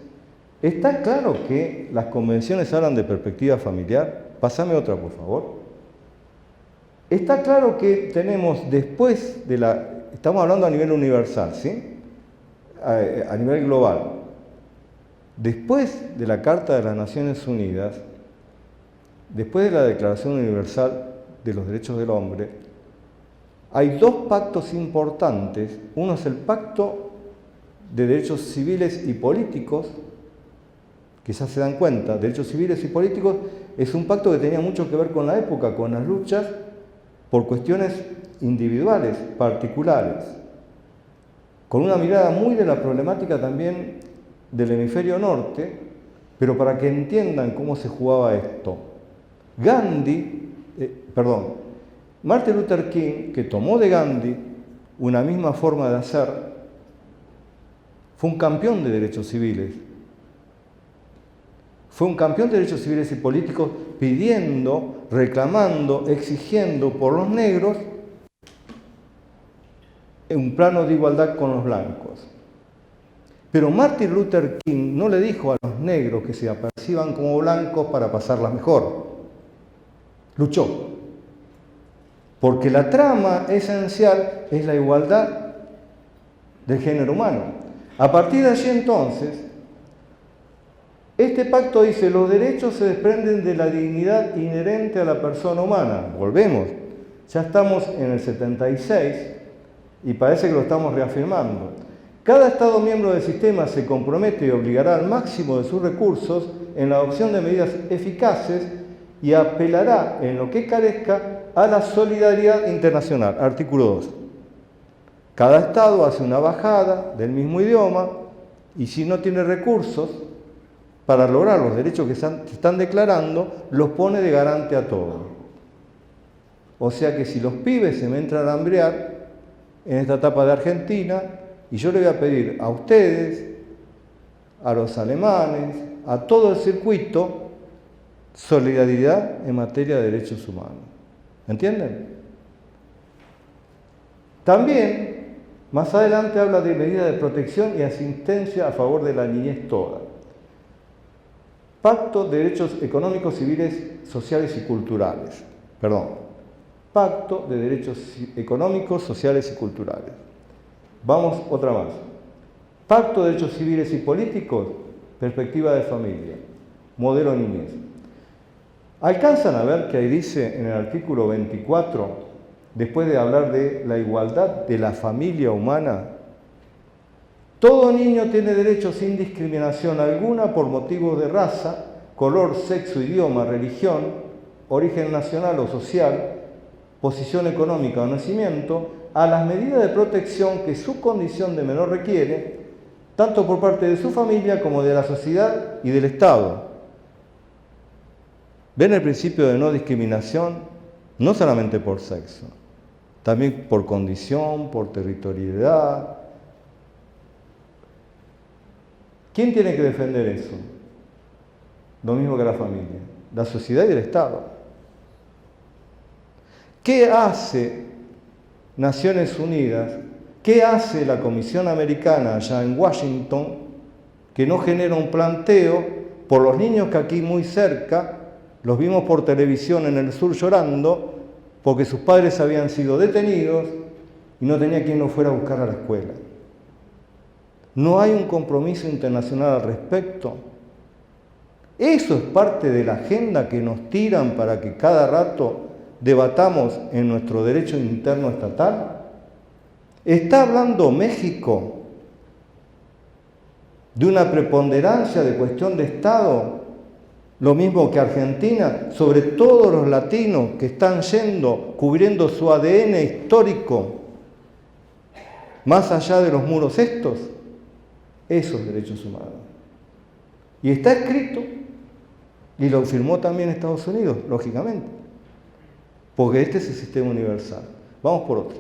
está claro que las convenciones hablan de perspectiva familiar. Pásame otra, por favor. Está claro que tenemos después de la... Estamos hablando a nivel universal, ¿sí? A nivel global. Después de la Carta de las Naciones Unidas, después de la Declaración Universal de los Derechos del Hombre, hay 2 pactos importantes. Uno es el Pacto de Derechos Civiles y Políticos, que ya se dan cuenta, derechos civiles y políticos, es un pacto que tenía mucho que ver con la época, con las luchas por cuestiones individuales, particulares, con una mirada muy de la problemática también del hemisferio norte, pero para que entiendan cómo se jugaba esto. Martin Luther King, que tomó de Gandhi una misma forma de hacer, fue un campeón de derechos civiles. Fue un campeón de derechos civiles y políticos pidiendo, reclamando, exigiendo por los negros un plano de igualdad con los blancos. Pero Martin Luther King no le dijo a los negros que se aperciban como blancos para pasarla mejor. Luchó. Porque la trama esencial es la igualdad del género humano. A partir de allí entonces, este pacto dice, los derechos se desprenden de la dignidad inherente a la persona humana. Volvemos, ya estamos en el 76 y parece que lo estamos reafirmando. Cada Estado miembro del sistema se compromete y obligará al máximo de sus recursos en la adopción de medidas eficaces y apelará en lo que carezca a la solidaridad internacional. Artículo 2. Cada Estado hace una bajada del mismo idioma y si no tiene recursos para lograr los derechos que se están declarando, los pone de garante a todos. O sea que si los pibes se me entran a hambrear en esta etapa de Argentina, y yo le voy a pedir a ustedes, a los alemanes, a todo el circuito, solidaridad en materia de derechos humanos. ¿Entienden? También, más adelante habla de medidas de protección y asistencia a favor de la niñez toda. Pacto de Derechos Económicos, Civiles, Sociales y Culturales. Pacto de Derechos Económicos, Sociales y Culturales. Vamos, otra más. Pacto de Derechos Civiles y Políticos, Perspectiva de Familia, Modelo Niñez. ¿Alcanzan a ver que ahí dice en el artículo 24, después de hablar de la igualdad de la familia humana, todo niño tiene derecho sin discriminación alguna por motivos de raza, color, sexo, idioma, religión, origen nacional o social, posición económica o nacimiento, a las medidas de protección que su condición de menor requiere, tanto por parte de su familia como de la sociedad y del Estado? ¿Ven el principio de no discriminación? No solamente por sexo, también por condición, por territorialidad. ¿Quién tiene que defender eso? Lo mismo que la familia, la sociedad y el Estado. ¿Qué hace Naciones Unidas? ¿Qué hace la Comisión Americana allá en Washington que no genera un planteo por los niños que aquí muy cerca los vimos por televisión en el sur llorando porque sus padres habían sido detenidos y no tenía quien los fuera a buscar a la escuela? ¿No hay un compromiso internacional al respecto? Eso es parte de la agenda que nos tiran para que cada rato debatamos en nuestro derecho interno estatal. ¿Está hablando México de una preponderancia de cuestión de Estado, lo mismo que Argentina, sobre todos los latinos que están yendo, cubriendo su ADN histórico, más allá de los muros estos? Esos derechos humanos. Y está escrito, y lo firmó también Estados Unidos, lógicamente, porque este es el sistema universal. Vamos por otro.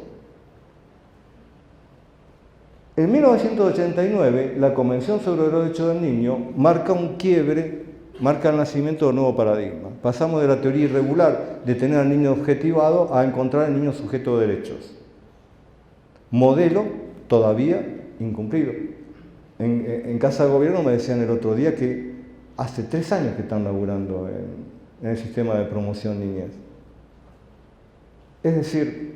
En 1989, la Convención sobre los Derechos del Niño marca un quiebre, marca el nacimiento de un nuevo paradigma. Pasamos de la teoría irregular de tener al niño objetivado a encontrar al niño sujeto de derechos. Modelo todavía incumplido. En Casa de Gobierno me decían el otro día que hace 3 años que están laburando en el sistema de promoción niñez. Es decir,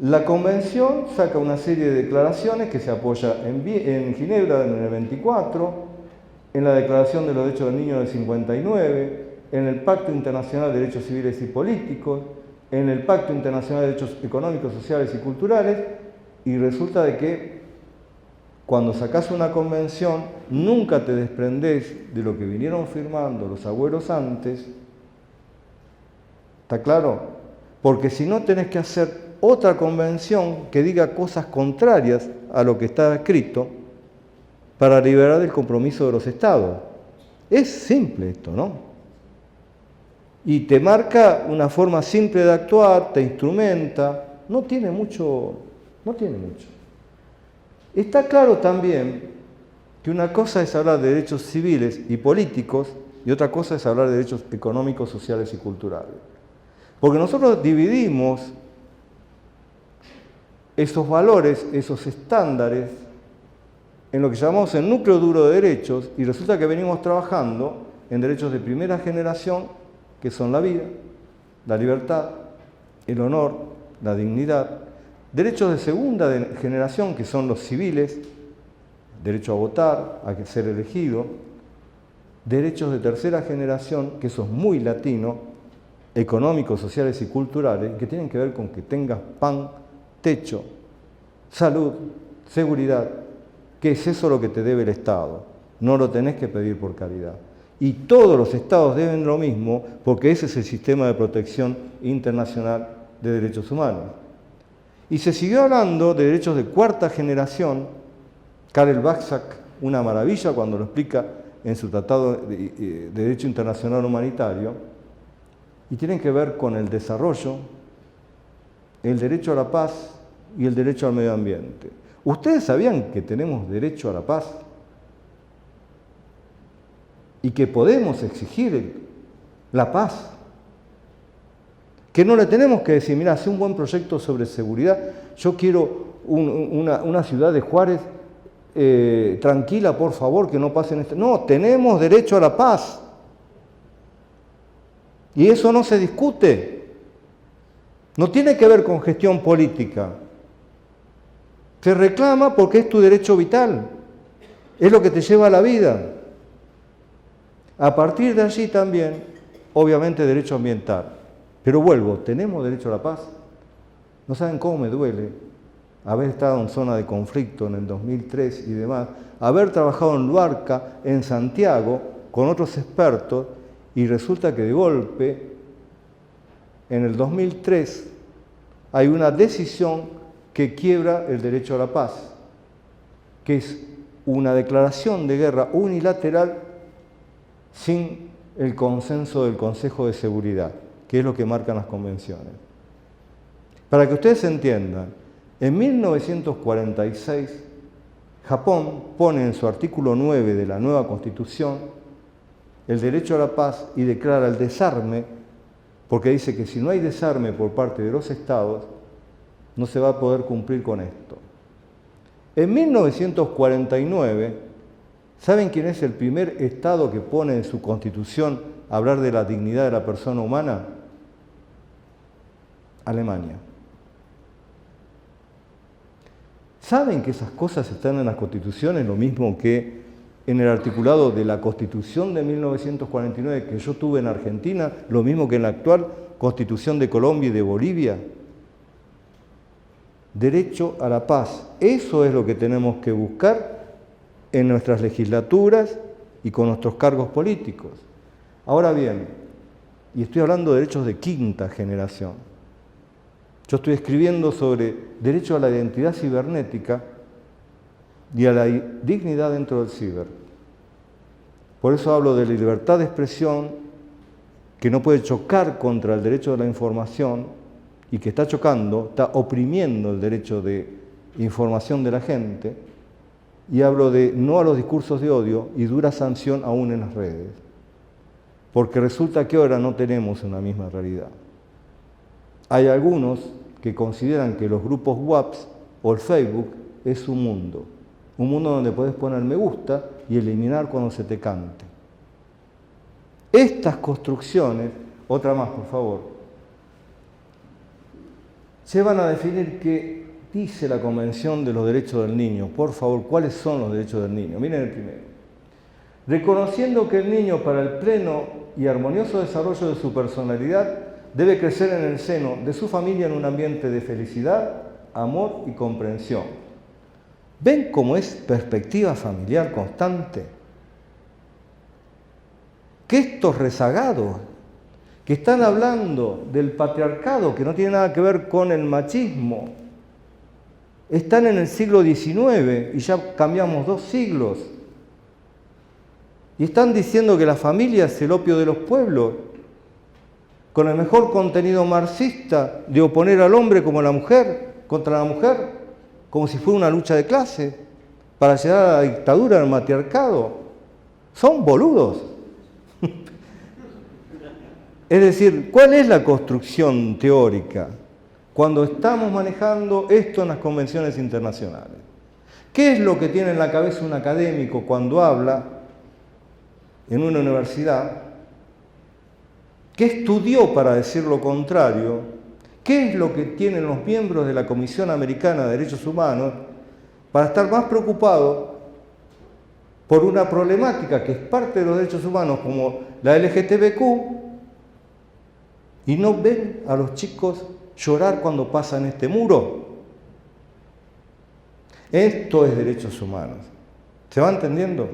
la Convención saca una serie de declaraciones que se apoya en Ginebra en el 24, en la Declaración de los Derechos del Niño del 59, en el Pacto Internacional de Derechos Civiles y Políticos, en el Pacto Internacional de Derechos Económicos, Sociales y Culturales, y resulta de que cuando sacás una convención nunca te desprendés de lo que vinieron firmando los abuelos antes. ¿Está claro? Porque si no tenés que hacer otra convención que diga cosas contrarias a lo que está escrito para liberar del compromiso de los estados. Es simple esto, ¿no? Y te marca una forma simple de actuar, te instrumenta, no tiene mucho. Está claro también que una cosa es hablar de derechos civiles y políticos y otra cosa es hablar de derechos económicos, sociales y culturales. Porque nosotros dividimos esos valores, esos estándares, en lo que llamamos el núcleo duro de derechos, y resulta que venimos trabajando en derechos de primera generación, que son la vida, la libertad, el honor, la dignidad, derechos de segunda generación, que son los civiles, derecho a votar, a ser elegido, derechos de tercera generación, que eso es muy latino, económicos, sociales y culturales, que tienen que ver con que tengas pan, techo, salud, seguridad, que es eso lo que te debe el Estado, no lo tenés que pedir por caridad. Y todos los estados deben lo mismo porque ese es el sistema de protección internacional de derechos humanos. Y se siguió hablando de derechos de cuarta generación. Karel Vajsak, una maravilla cuando lo explica en su Tratado de Derecho Internacional Humanitario, y tienen que ver con el desarrollo, el derecho a la paz y el derecho al medio ambiente. ¿Ustedes sabían que tenemos derecho a la paz? Y que podemos exigir la paz. que no le tenemos que decir, mira, hace un buen proyecto sobre seguridad, yo quiero una ciudad de Juárez tranquila, por favor, que no pasen esto. No, tenemos derecho a la paz. Y eso no se discute. No tiene que ver con gestión política. Se reclama porque es tu derecho vital. Es lo que te lleva a la vida. A partir de allí también, obviamente, derecho ambiental. Pero vuelvo, ¿tenemos derecho a la paz? No saben cómo me duele haber estado en zona de conflicto en el 2003 y demás, haber trabajado en Luarca, en Santiago, con otros expertos, y resulta que de golpe, en el 2003, hay una decisión que quiebra el derecho a la paz, que es una declaración de guerra unilateral sin el consenso del Consejo de Seguridad, que es lo que marcan las convenciones. Para que ustedes entiendan, en 1946, Japón pone en su artículo 9 de la nueva Constitución el derecho a la paz y declara el desarme, porque dice que si no hay desarme por parte de los estados, no se va a poder cumplir con esto. En 1949, ¿saben quién es el primer estado que pone en su constitución hablar de la dignidad de la persona humana? Alemania. ¿Saben que esas cosas están en las constituciones, lo mismo que en el articulado de la Constitución de 1949 que yo tuve en Argentina, lo mismo que en la actual Constitución de Colombia y de Bolivia? Derecho a la paz. Eso es lo que tenemos que buscar en nuestras legislaturas y con nuestros cargos políticos. Ahora bien, y estoy hablando de derechos de quinta generación, yo estoy escribiendo sobre derecho a la identidad cibernética y a la dignidad dentro del ciber. Por eso hablo de la libertad de expresión, que no puede chocar contra el derecho de la información y que está chocando, está oprimiendo el derecho de información de la gente, y hablo de no a los discursos de odio y dura sanción aún en las redes, porque resulta que ahora no tenemos una misma realidad. Hay algunos que consideran que los grupos WhatsApp o el Facebook es un mundo donde puedes poner me gusta y eliminar cuando se te cante. Estas construcciones, otra más por favor, llevan a definir qué dice la Convención de los Derechos del Niño. Por favor, ¿cuáles son los derechos del niño? Miren el primero. Reconociendo que el niño, para el pleno y armonioso desarrollo de su personalidad, debe crecer en el seno de su familia en un ambiente de felicidad, amor y comprensión. ¿Ven cómo es perspectiva familiar constante? Que estos rezagados que están hablando del patriarcado, que no tiene nada que ver con el machismo, están en el siglo XIX y ya cambiamos 2 siglos. Y están diciendo que la familia es el opio de los pueblos, con el mejor contenido marxista de oponer al hombre como a la mujer, contra la mujer, como si fuera una lucha de clase, para llegar a la dictadura del matriarcado. Son boludos. Es decir, ¿cuál es la construcción teórica cuando estamos manejando esto en las convenciones internacionales? ¿Qué es lo que tiene en la cabeza un académico cuando habla en una universidad? ¿Qué estudió para decir lo contrario? ¿Qué es lo que tienen los miembros de la Comisión Americana de Derechos Humanos para estar más preocupados por una problemática que es parte de los derechos humanos como la LGTBQ y no ven a los chicos llorar cuando pasan este muro? Esto es derechos humanos. ¿Se va entendiendo?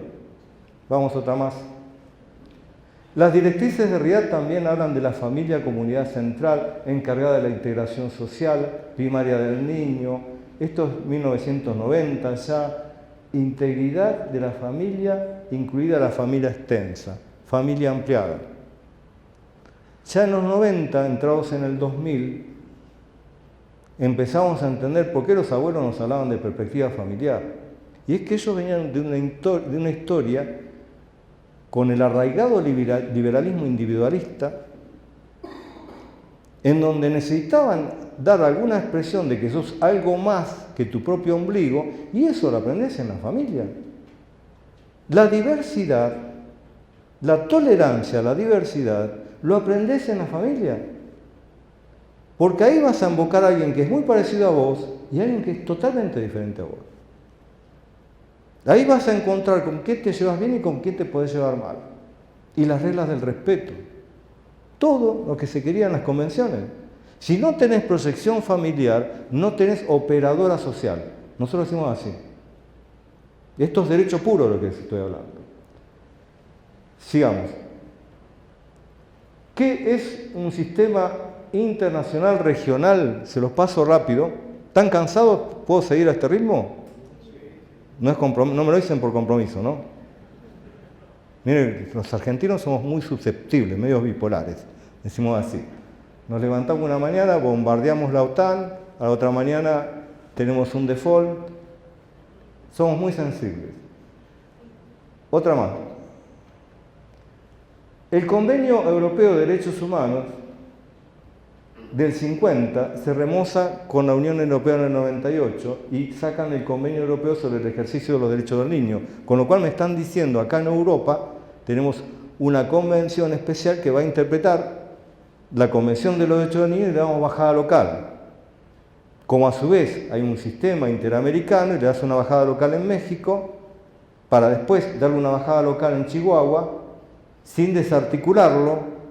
Vamos otra más. Las directrices de Riad también hablan de la familia comunidad central encargada de la integración social, primaria del niño. Esto es 1990 ya. Integridad de la familia, incluida la familia extensa, familia ampliada. Ya en los 90, entrados en el 2000, empezamos a entender por qué los abuelos nos hablaban de perspectiva familiar. Y es que ellos venían de una historia con el arraigado liberalismo individualista en donde necesitaban dar alguna expresión de que sos algo más que tu propio ombligo, y eso lo aprendes en la familia. La diversidad, la tolerancia a la diversidad, lo aprendes en la familia. Porque ahí vas a invocar a alguien que es muy parecido a vos y a alguien que es totalmente diferente a vos. Ahí vas a encontrar con quién te llevas bien y con quién te podés llevar mal. Y las reglas del respeto. Todo lo que se quería en las convenciones. Si no tenés proyección familiar, no tenés operadora social. Nosotros decimos así. Esto es derecho puro lo que estoy hablando. Sigamos. ¿Qué es un sistema internacional regional? Se los paso rápido. ¿Están cansados? ¿Puedo seguir a este ritmo? No me lo dicen por compromiso, ¿no? Miren, los argentinos somos muy susceptibles, medios bipolares. Decimos así. Nos levantamos una mañana, bombardeamos la OTAN, a la otra mañana tenemos un default. Somos muy sensibles. Otra más. El Convenio Europeo de Derechos Humanos del 50 se remoza con la Unión Europea en el 98 y sacan el Convenio Europeo sobre el ejercicio de los derechos del niño. Con lo cual me están diciendo, acá en Europa tenemos una convención especial que va a interpretar la Convención de los Derechos del Niño y le damos bajada local. Como a su vez hay un sistema interamericano y le das una bajada local en México, para después darle una bajada local en Chihuahua, sin desarticularlo,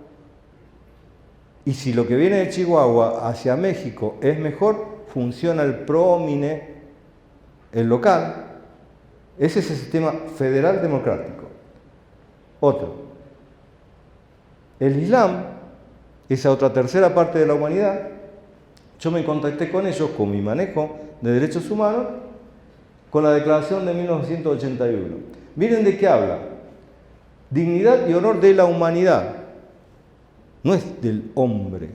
y si lo que viene de Chihuahua hacia México es mejor, funciona el PROMINE, el local. Ese es el sistema federal democrático. Otro. El Islam, esa otra tercera parte de la humanidad, yo me contacté con ellos, con mi manejo de derechos humanos, con la Declaración de 1981. Miren de qué habla. Dignidad y honor de la humanidad. No es del hombre,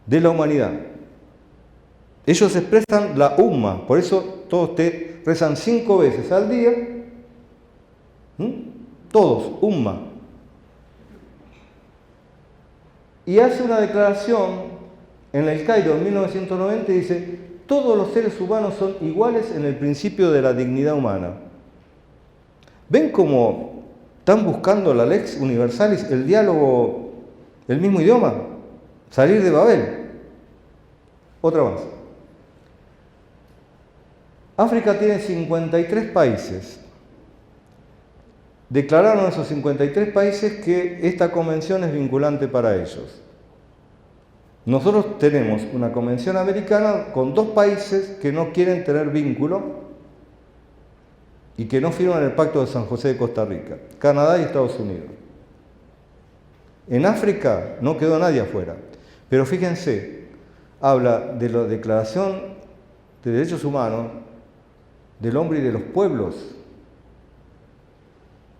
de la humanidad. Ellos expresan la umma, por eso todos te rezan 5 veces al día. Todos, umma. Y hace una declaración en el Cairo en 1990 y dice: todos los seres humanos son iguales en el principio de la dignidad humana. ¿Ven cómo están buscando la lex universalis, el diálogo, el mismo idioma? Salir de Babel. Otra más. África tiene 53 países. Declararon esos 53 países que esta convención es vinculante para ellos. Nosotros tenemos una convención americana con 2 países que no quieren tener vínculo y que no firman el Pacto de San José de Costa Rica, Canadá y Estados Unidos. En África no quedó nadie afuera, pero fíjense, habla de la Declaración de Derechos Humanos del hombre y de los pueblos.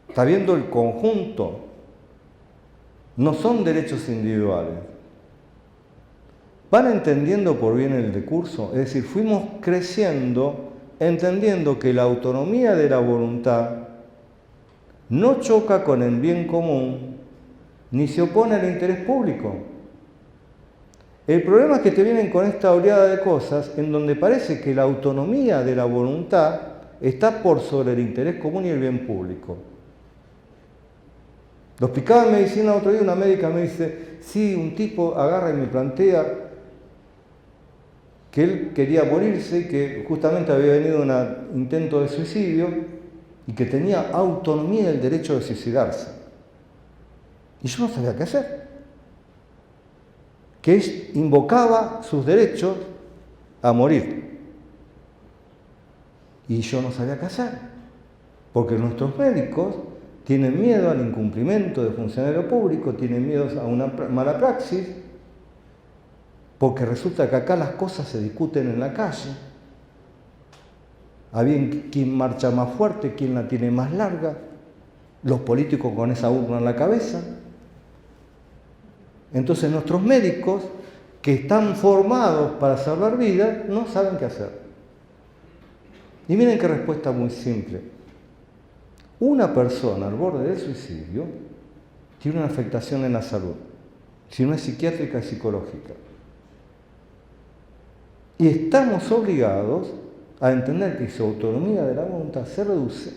Está viendo el conjunto, no son derechos individuales. ¿Van entendiendo por bien el discurso? Es decir, fuimos creciendo entendiendo que la autonomía de la voluntad no choca con el bien común ni se opone al interés público. El problema es que te vienen con esta oleada de cosas en donde parece que la autonomía de la voluntad está por sobre el interés común y el bien público. Lo explicaba en medicina otro día, una médica me dice: sí, un tipo agarra y me plantea que él quería morirse y que justamente había venido un intento de suicidio y que tenía autonomía del derecho de suicidarse. Y yo no sabía qué hacer. Que invocaba sus derechos a morir. Y yo no sabía qué hacer. Porque nuestros médicos tienen miedo al incumplimiento de funcionario público, tienen miedo a una mala praxis, porque resulta que acá las cosas se discuten en la calle. A bien quién marcha más fuerte, quién la tiene más larga, los políticos con esa urna en la cabeza. Entonces nuestros médicos, que están formados para salvar vidas, no saben qué hacer. Y miren qué respuesta muy simple. Una persona al borde del suicidio tiene una afectación en la salud. sino es psiquiátrica y psicológica. Y estamos obligados a entender que su autonomía de la voluntad se reduce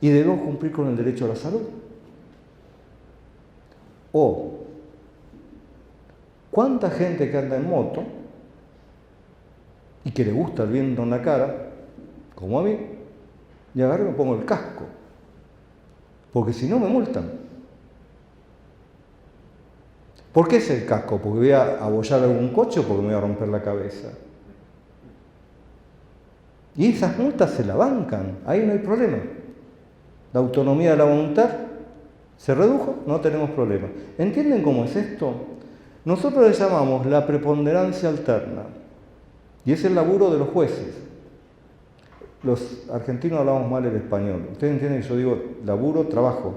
y debemos cumplir con el derecho a la salud. O, ¿cuánta gente que anda en moto y que le gusta el viento en la cara, como a mí, y agarro y me pongo el casco? Porque si no me multan. ¿Por qué es el casco? ¿Porque voy a abollar algún coche o porque me voy a romper la cabeza? Y esas multas se la bancan, ahí no hay problema. La autonomía de la voluntad se redujo, no tenemos problema. ¿Entienden cómo es esto? Nosotros le llamamos la preponderancia alterna, y es el laburo de los jueces. Los argentinos hablamos mal el español. Ustedes entienden que yo digo laburo, trabajo.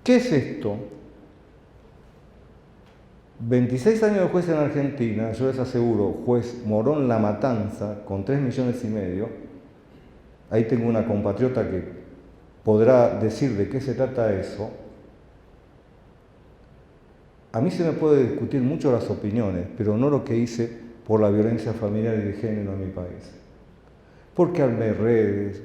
¿Qué es esto? 26 años de juez en Argentina, yo les aseguro, juez Morón La Matanza, con 3,5 millones, ahí tengo una compatriota que podrá decir de qué se trata eso. A mí se me puede discutir mucho las opiniones, pero no lo que hice por la violencia familiar y de género en mi país. Porque armé redes,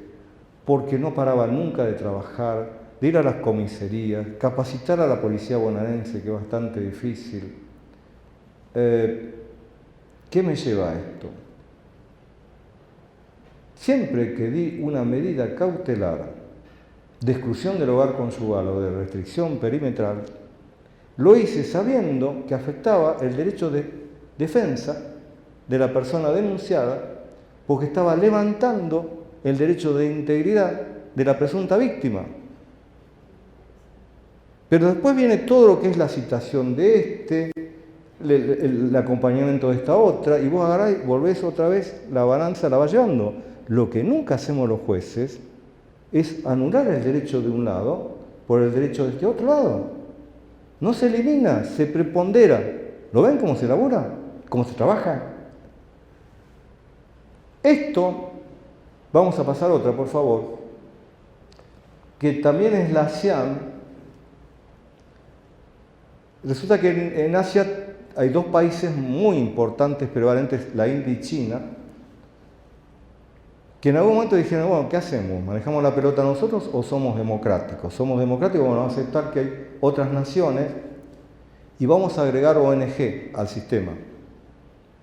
porque no paraba nunca de trabajar, de ir a las comisarías, capacitar a la policía bonaerense, que es bastante difícil. ¿Qué me lleva a esto? Siempre que di una medida cautelar de exclusión del hogar conyugal o de restricción perimetral, lo hice sabiendo que afectaba el derecho de defensa de la persona denunciada, porque estaba levantando el derecho de integridad de la presunta víctima. Pero después viene todo lo que es la citación de el acompañamiento de esta otra, y vos agarrás y volvés otra vez, la balanza la va llevando. Lo que nunca hacemos los jueces es anular el derecho de un lado por el derecho de este otro lado. No se elimina, se prepondera. ¿Lo ven cómo se elabora? ¿Cómo se trabaja? Esto, vamos a pasar otra, por favor, que también es la ASEAN. Resulta que en Asia hay dos países muy importantes, prevalentes, la India y China, que en algún momento dijeron, bueno, ¿qué hacemos? ¿Manejamos la pelota nosotros o somos democráticos? Somos democráticos, bueno, vamos a aceptar que hay otras naciones y vamos a agregar ONG al sistema.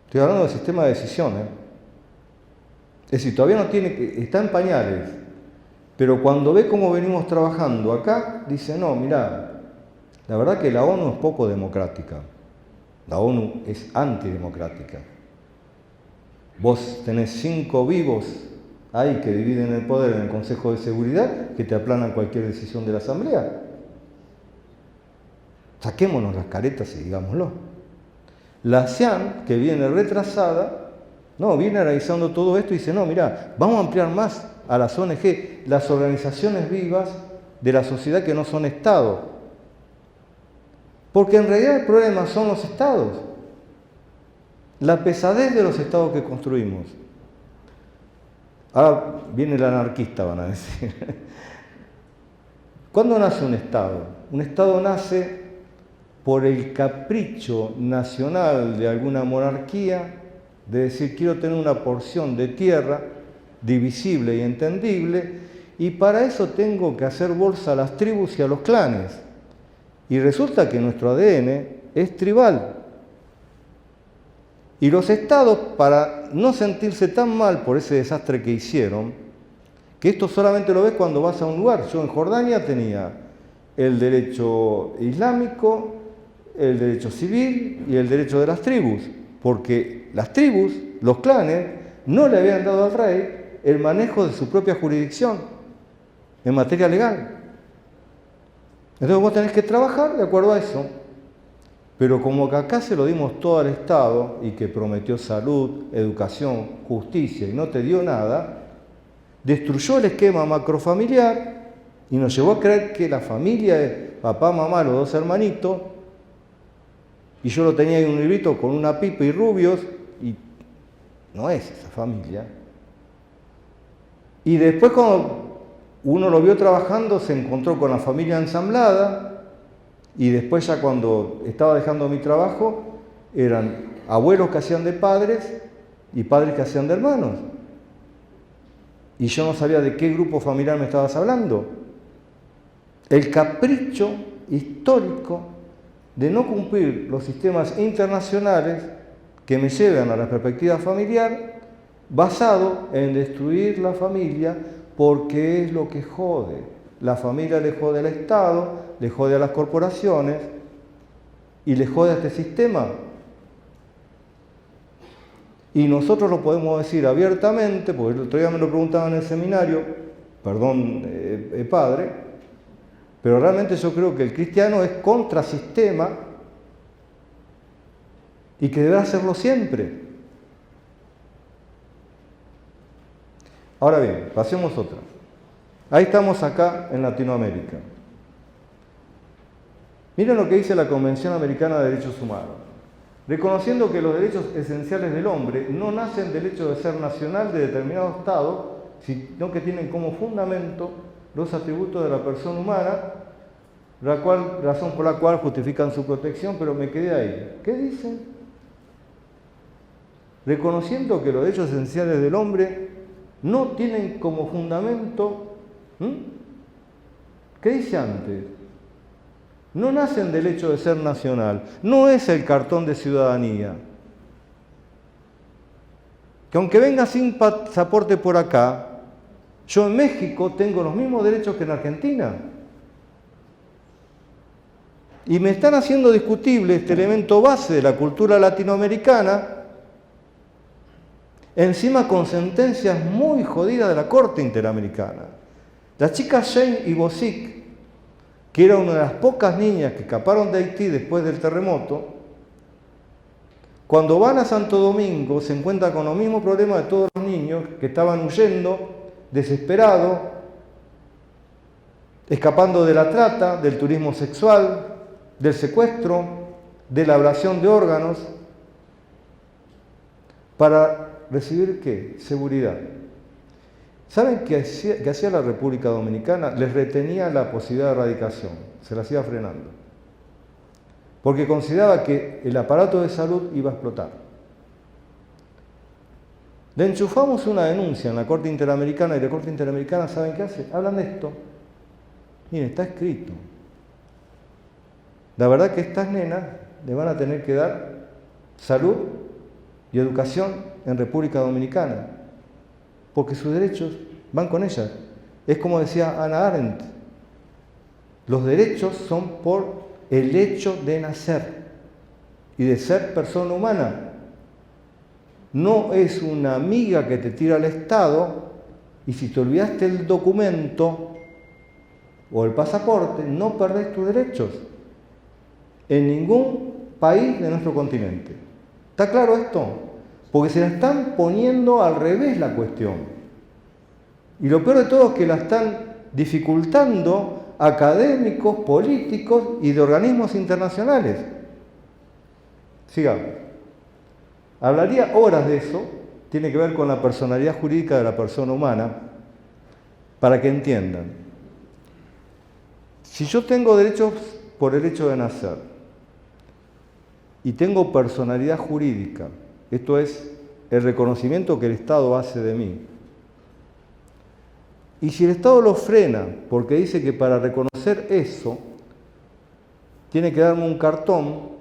Estoy hablando del sistema de decisión, Es decir, todavía no tiene, está en pañales, pero cuando ve cómo venimos trabajando acá, dice, no, mirá, la verdad que la ONU es poco democrática. La ONU es antidemocrática. Vos tenés 5 vivos ahí que dividen el poder en el Consejo de Seguridad que te aplanan cualquier decisión de la Asamblea. Saquémonos las caretas y digámoslo. La ASEAN, que viene retrasada, no, viene analizando todo esto y dice, no, mirá, vamos a ampliar más a las ONG, las organizaciones vivas de la sociedad que no son Estado. Porque en realidad el problema son los estados, la pesadez de los estados que construimos. Ahora viene el anarquista, van a decir. ¿Cuándo nace un estado? Un estado nace por el capricho nacional de alguna monarquía, de decir, quiero tener una porción de tierra divisible y entendible, y para eso tengo que hacer bolsa a las tribus y a los clanes. Y resulta que nuestro ADN es tribal. Y los estados, para no sentirse tan mal por ese desastre que hicieron, que esto solamente lo ves cuando vas a un lugar. Yo en Jordania tenía el derecho islámico, el derecho civil y el derecho de las tribus, porque las tribus, los clanes, no le habían dado al rey el manejo de su propia jurisdicción en materia legal. Entonces vos tenés que trabajar de acuerdo a eso. Pero como que acá se lo dimos todo al Estado y que prometió salud, educación, justicia y no te dio nada, destruyó el esquema macrofamiliar y nos llevó a creer que la familia es papá, mamá, los 2 hermanitos, y yo lo tenía en un librito con una pipa y rubios, y no es esa familia. Y después cuando uno lo vio trabajando, se encontró con la familia ensamblada y después ya cuando estaba dejando mi trabajo eran abuelos que hacían de padres y padres que hacían de hermanos. Y yo no sabía de qué grupo familiar me estabas hablando. El capricho histórico de no cumplir los sistemas internacionales que me llevan a la perspectiva familiar, basado en destruir la familia porque es lo que jode. La familia le jode al Estado, le jode a las corporaciones y le jode a este sistema. Y nosotros lo podemos decir abiertamente, porque el otro día me lo preguntaban en el seminario, perdón, padre, pero realmente yo creo que el cristiano es contrasistema y que debe hacerlo siempre. Ahora bien, pasemos otra. Ahí estamos acá en Latinoamérica. Miren lo que dice la Convención Americana de Derechos Humanos. Reconociendo que los derechos esenciales del hombre no nacen del hecho de ser nacional de determinado Estado, sino que tienen como fundamento los atributos de la persona humana, razón por la cual justifican su protección, pero me quedé ahí. ¿Qué dicen? Reconociendo que los derechos esenciales del hombre no tienen como fundamento, ¿qué dice antes? No nacen del hecho de ser nacional, no es el cartón de ciudadanía. Que aunque venga sin pasaporte por acá, yo en México tengo los mismos derechos que en Argentina. Y me están haciendo discutible este elemento base de la cultura latinoamericana, encima con sentencias muy jodidas de la Corte Interamericana. La chica Jane Ibosic, que era una de las pocas niñas que escaparon de Haití después del terremoto, cuando van a Santo Domingo se encuentran con los mismos problemas de todos los niños que estaban huyendo, desesperados, escapando de la trata, del turismo sexual, del secuestro, de la ablación de órganos, para recibir ¿qué? Seguridad. ¿Saben qué hacía la República Dominicana? Les retenía la posibilidad de erradicación, se las iba frenando. Porque consideraba que el aparato de salud iba a explotar. Le enchufamos una denuncia en la Corte Interamericana y la Corte Interamericana, ¿saben qué hace? Hablan de esto. Miren, está escrito. La verdad que estas nenas le van a tener que dar salud y educación en República Dominicana, porque sus derechos van con ellas. Es como decía Hannah Arendt, los derechos son por el hecho de nacer y de ser persona humana. No es una amiga que te tira al Estado y si te olvidaste el documento o el pasaporte, no perdés tus derechos en ningún país de nuestro continente. ¿Está claro esto? Porque se la están poniendo al revés la cuestión. Y lo peor de todo es que la están dificultando académicos, políticos y de organismos internacionales. Sigamos. Hablaría horas de eso, tiene que ver con la personalidad jurídica de la persona humana, para que entiendan. Si yo tengo derechos por el hecho de nacer y tengo personalidad jurídica, esto es el reconocimiento que el Estado hace de mí, y si el Estado lo frena porque dice que para reconocer eso tiene que darme un cartón,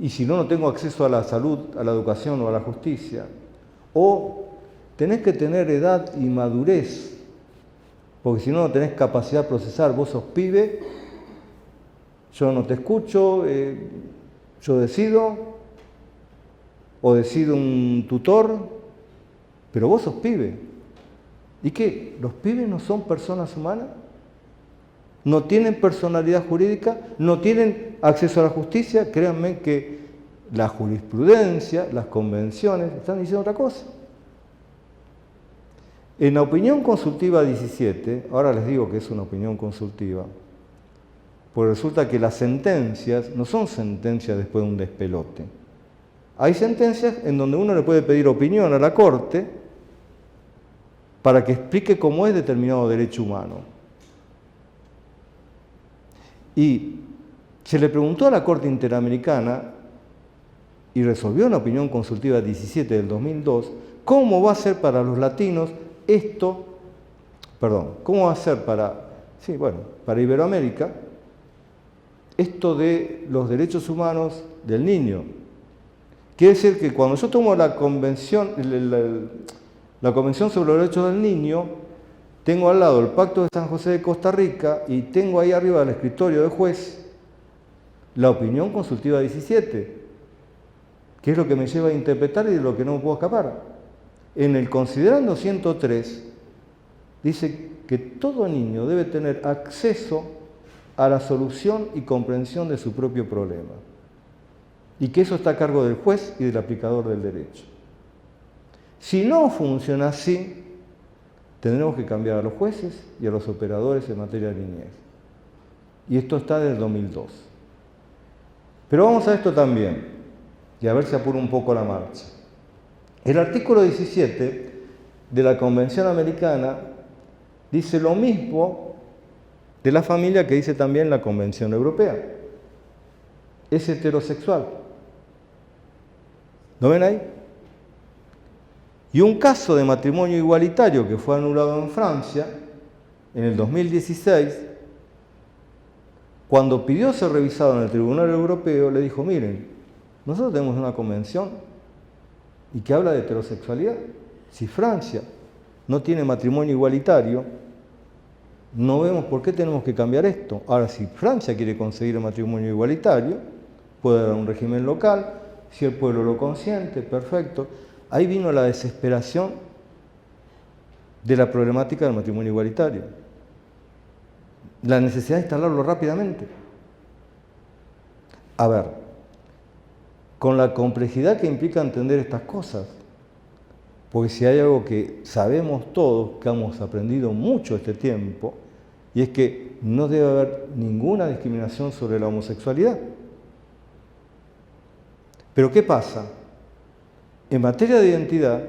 y si no, no tengo acceso a la salud, a la educación o a la justicia, o tenés que tener edad y madurez, porque si no, no tenés capacidad de procesar, vos sos pibe, yo no te escucho, yo decido, o decido un tutor, pero vos sos pibe. ¿Y qué? ¿Los pibes no son personas humanas? ¿No tienen personalidad jurídica? ¿No tienen acceso a la justicia? Créanme que la jurisprudencia, las convenciones, están diciendo otra cosa. En la opinión consultiva 17, ahora les digo que es una opinión consultiva, porque resulta que las sentencias no son sentencias después de un despelote. Hay sentencias en donde uno le puede pedir opinión a la Corte para que explique cómo es determinado derecho humano. Y se le preguntó a la Corte Interamericana, y resolvió en la opinión consultiva 17 del 2002, cómo va a ser para los latinos cómo va a ser para Iberoamérica esto de los derechos humanos del niño. Quiere decir que cuando yo tomo la Convención sobre los Derechos del Niño, tengo al lado el Pacto de San José de Costa Rica y tengo ahí arriba del escritorio del juez la opinión consultiva 17, que es lo que me lleva a interpretar y de lo que no me puedo escapar. En el considerando 103 dice que todo niño debe tener acceso a la solución y comprensión de su propio problema, y que eso está a cargo del juez y del aplicador del derecho. Si no funciona así, tendremos que cambiar a los jueces y a los operadores en materia de niñez. Y esto está desde el 2002. Pero vamos a esto también, y a ver si apuro un poco la marcha. El artículo 17 de la Convención Americana dice lo mismo de la familia que dice también la Convención Europea. Es heterosexual. ¿Lo ven ahí? Y un caso de matrimonio igualitario que fue anulado en Francia en el 2016, cuando pidió ser revisado en el Tribunal Europeo, le dijo, miren, nosotros tenemos una convención y que habla de heterosexualidad. Si Francia no tiene matrimonio igualitario, no vemos por qué tenemos que cambiar esto. Ahora, si Francia quiere conseguir el matrimonio igualitario, puede dar un régimen local, si el pueblo lo consiente, perfecto. Ahí vino la desesperación de la problemática del matrimonio igualitario. La necesidad de instalarlo rápidamente. A ver, con la complejidad que implica entender estas cosas, porque si hay algo que sabemos todos, que hemos aprendido mucho este tiempo, y es que no debe haber ninguna discriminación sobre la homosexualidad. Pero ¿qué pasa? En materia de identidad,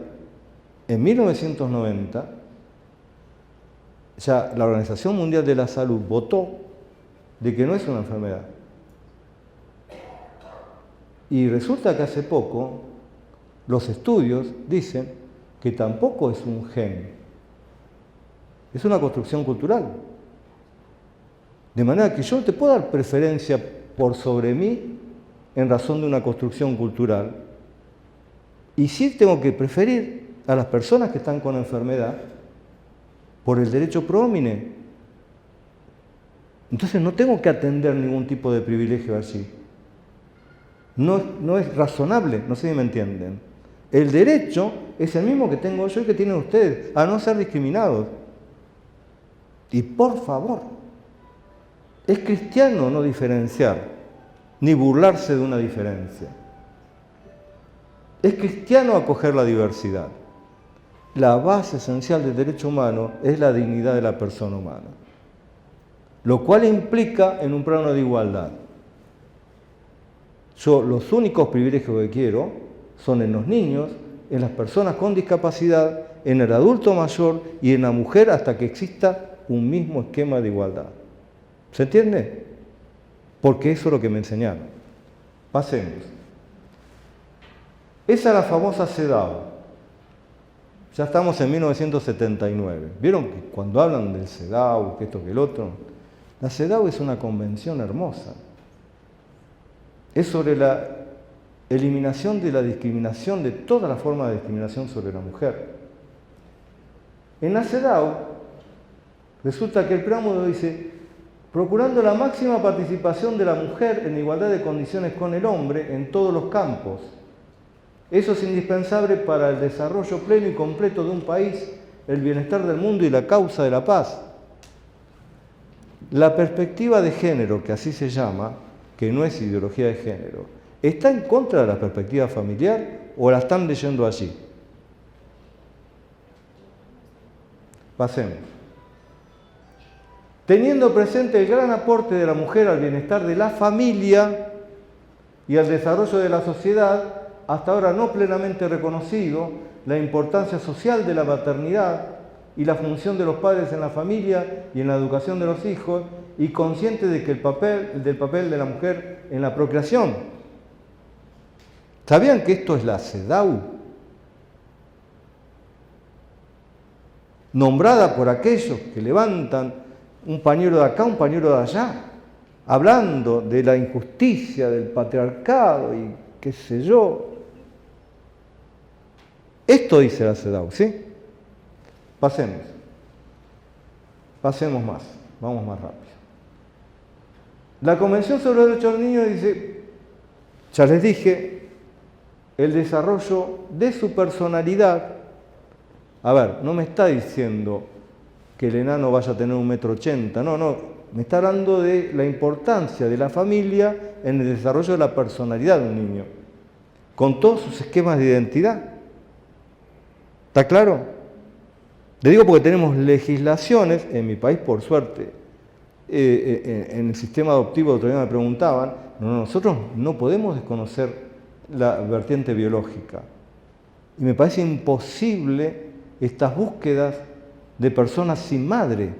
en 1990, ya la Organización Mundial de la Salud votó de que no es una enfermedad. Y resulta que hace poco los estudios dicen que tampoco es un gen, es una construcción cultural. De manera que yo no te puedo dar preferencia por sobre mí en razón de una construcción cultural. Y sí tengo que preferir a las personas que están con enfermedad por el derecho pro homine. Entonces no tengo que atender ningún tipo de privilegio allí. No es razonable, no sé si me entienden. El derecho es el mismo que tengo yo y que tienen ustedes, a no ser discriminados. Y por favor, es cristiano no diferenciar, ni burlarse de una diferencia. Es cristiano acoger la diversidad. La base esencial del derecho humano es la dignidad de la persona humana, lo cual implica en un plano de igualdad. Yo los únicos privilegios que quiero son en los niños, en las personas con discapacidad, en el adulto mayor y en la mujer hasta que exista un mismo esquema de igualdad. ¿Se entiende? Porque eso es lo que me enseñaron. Pasemos. Esa es la famosa CEDAW. Ya estamos en 1979. ¿Vieron que cuando hablan del CEDAW, que esto, que el otro? La CEDAW es una convención hermosa. Es sobre la eliminación de la discriminación, de toda la forma de discriminación sobre la mujer. En la CEDAW resulta que el preámbulo dice, procurando la máxima participación de la mujer en igualdad de condiciones con el hombre en todos los campos. Eso es indispensable para el desarrollo pleno y completo de un país, el bienestar del mundo y la causa de la paz. La perspectiva de género, que así se llama, que no es ideología de género, ¿está en contra de la perspectiva familiar o la están leyendo allí? Pasemos. Teniendo presente el gran aporte de la mujer al bienestar de la familia y al desarrollo de la sociedad, hasta ahora no plenamente reconocido, la importancia social de la maternidad, y la función de los padres en la familia y en la educación de los hijos, y consciente de que del papel de la mujer en la procreación. ¿Sabían que esto es la CEDAW? Nombrada por aquellos que levantan un pañuelo de acá, un pañuelo de allá, hablando de la injusticia, del patriarcado y qué sé yo. Esto dice la CEDAW, ¿sí? Pasemos más, vamos más rápido. La Convención sobre los Derechos del Niño dice, ya les dije, el desarrollo de su personalidad. A ver, no me está diciendo que el enano vaya a tener 1,80 m, no, me está hablando de la importancia de la familia en el desarrollo de la personalidad de un niño, con todos sus esquemas de identidad. ¿Está claro? Le digo porque tenemos legislaciones, en mi país por suerte, en el sistema adoptivo, otro día me preguntaban, nosotros no podemos desconocer la vertiente biológica. Y me parece imposible estas búsquedas de personas sin madre.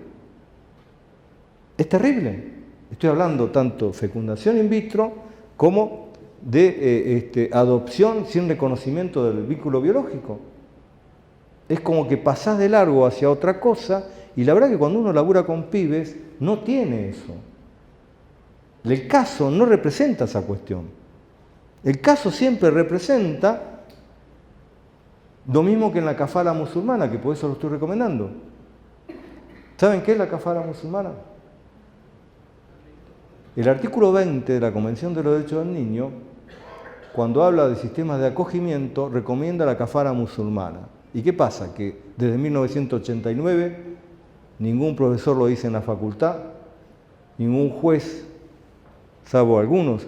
Es terrible. Estoy hablando tanto fecundación in vitro como de adopción sin reconocimiento del vínculo biológico. Es como que pasás de largo hacia otra cosa, y la verdad que cuando uno labura con pibes no tiene eso. El caso no representa esa cuestión. El caso siempre representa lo mismo que en la kafala musulmana, que por eso lo estoy recomendando. ¿Saben qué es la kafala musulmana? El artículo 20 de la Convención de los Derechos del Niño, cuando habla de sistemas de acogimiento, recomienda la kafala musulmana. ¿Y qué pasa? Que desde 1989 ningún profesor lo dice en la facultad, ningún juez, salvo algunos,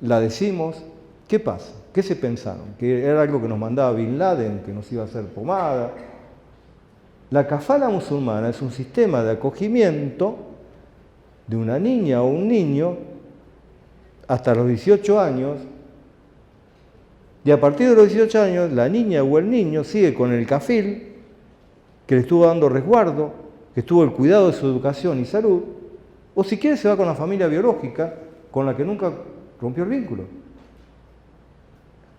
la decimos. ¿Qué pasa? ¿Qué se pensaron? Que era algo que nos mandaba Bin Laden, que nos iba a hacer pomada. La kafala musulmana es un sistema de acogimiento de una niña o un niño hasta los 18 años, y a partir de los 18 años la niña o el niño sigue con el kafil, que le estuvo dando resguardo, que estuvo el cuidado de su educación y salud, o si quiere se va con la familia biológica con la que nunca rompió el vínculo.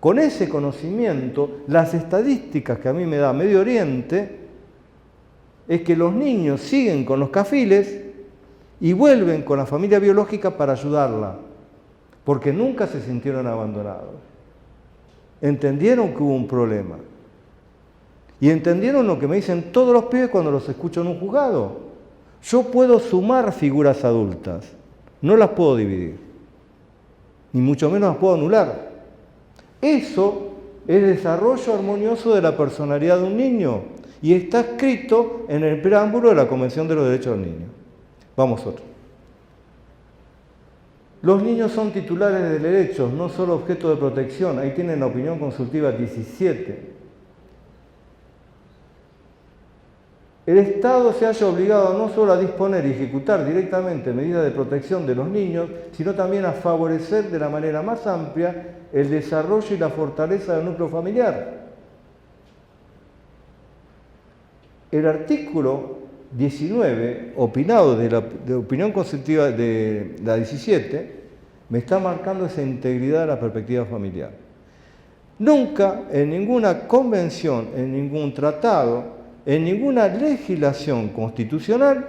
Con ese conocimiento, las estadísticas que a mí me da Medio Oriente es que los niños siguen con los kafiles y vuelven con la familia biológica para ayudarla, porque nunca se sintieron abandonados. Entendieron que hubo un problema. Y entendieron lo que me dicen todos los pibes cuando los escucho en un juzgado. Yo puedo sumar figuras adultas, no las puedo dividir, ni mucho menos las puedo anular. Eso es desarrollo armonioso de la personalidad de un niño y está escrito en el preámbulo de la Convención de los Derechos del Niño. Vamos otro. Los niños son titulares de derechos, no solo objeto de protección. Ahí tienen la opinión consultiva 17. El Estado se halla obligado no solo a disponer y ejecutar directamente medidas de protección de los niños, sino también a favorecer de la manera más amplia el desarrollo y la fortaleza del núcleo familiar. El artículo 19, opinado de opinión consultiva de la 17, me está marcando esa integridad de la perspectiva familiar. Nunca en ninguna convención, en ningún tratado, en ninguna legislación constitucional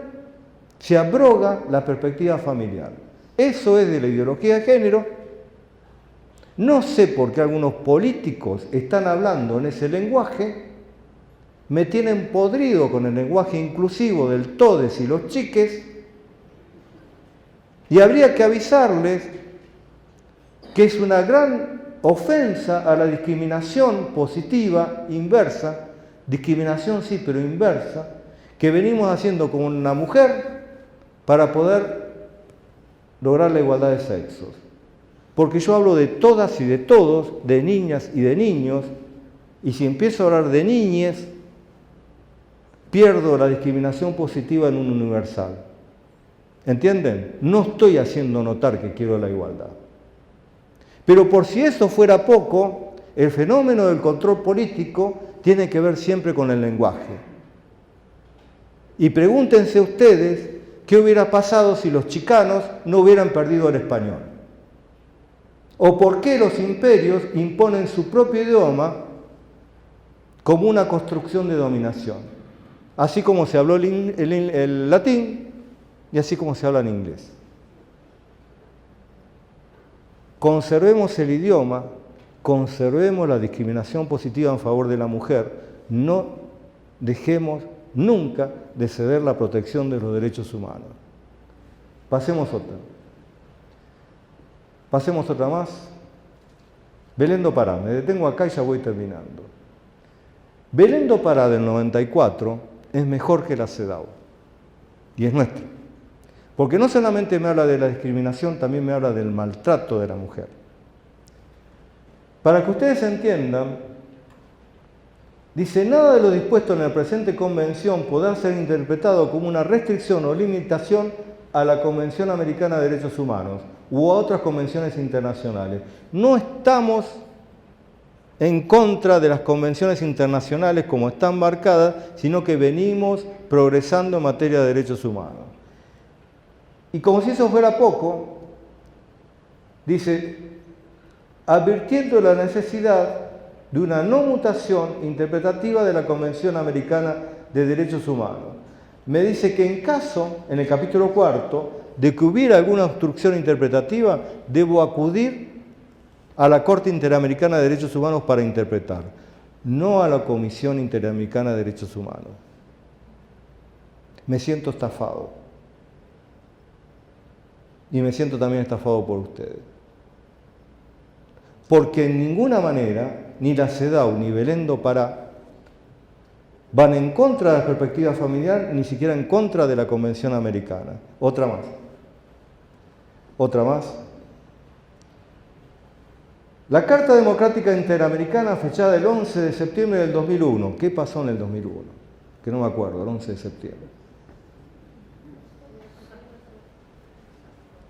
se abroga la perspectiva familiar. Eso es de la ideología de género. No sé por qué algunos políticos están hablando en ese lenguaje, me tienen podrido con el lenguaje inclusivo del todes y los chiques, y habría que avisarles que es una gran ofensa a la discriminación positiva inversa, discriminación sí, pero inversa, que venimos haciendo con una mujer para poder lograr la igualdad de sexos. Porque yo hablo de todas y de todos, de niñas y de niños, y si empiezo a hablar de niñes, pierdo la discriminación positiva en un universal. ¿Entienden? No estoy haciendo notar que quiero la igualdad. Pero por si eso fuera poco, el fenómeno del control político tiene que ver siempre con el lenguaje. Y pregúntense ustedes qué hubiera pasado si los chicanos no hubieran perdido el español. O por qué los imperios imponen su propio idioma como una construcción de dominación. Así como se habló el latín y así como se habla en inglés. Conservemos el idioma, conservemos la discriminación positiva en favor de la mujer, no dejemos nunca de ceder la protección de los derechos humanos. Pasemos otra. Pasemos otra más. Belén do Pará, me detengo acá y ya voy terminando. Belén do Pará del 94 es mejor que la CEDAW y es nuestra. Porque no solamente me habla de la discriminación, también me habla del maltrato de la mujer. Para que ustedes entiendan, dice, nada de lo dispuesto en la presente convención podrá ser interpretado como una restricción o limitación a la Convención Americana de Derechos Humanos u a otras convenciones internacionales. No estamos en contra de las convenciones internacionales como están marcadas, sino que venimos progresando en materia de derechos humanos. Y como si eso fuera poco, dice, advirtiendo la necesidad de una no mutación interpretativa de la Convención Americana de Derechos Humanos. Me dice que en caso, en el capítulo 4, de que hubiera alguna obstrucción interpretativa, debo acudir a la Corte Interamericana de Derechos Humanos para interpretar, no a la Comisión Interamericana de Derechos Humanos. Me siento estafado. Y me siento también estafado por ustedes. Porque en ninguna manera, ni la CEDAW ni Belén do Pará van en contra de la perspectiva familiar, ni siquiera en contra de la Convención Americana. Otra más. Otra más. La Carta Democrática Interamericana, fechada el 11 de septiembre del 2001. ¿Qué pasó en el 2001? Que no me acuerdo, el 11 de septiembre.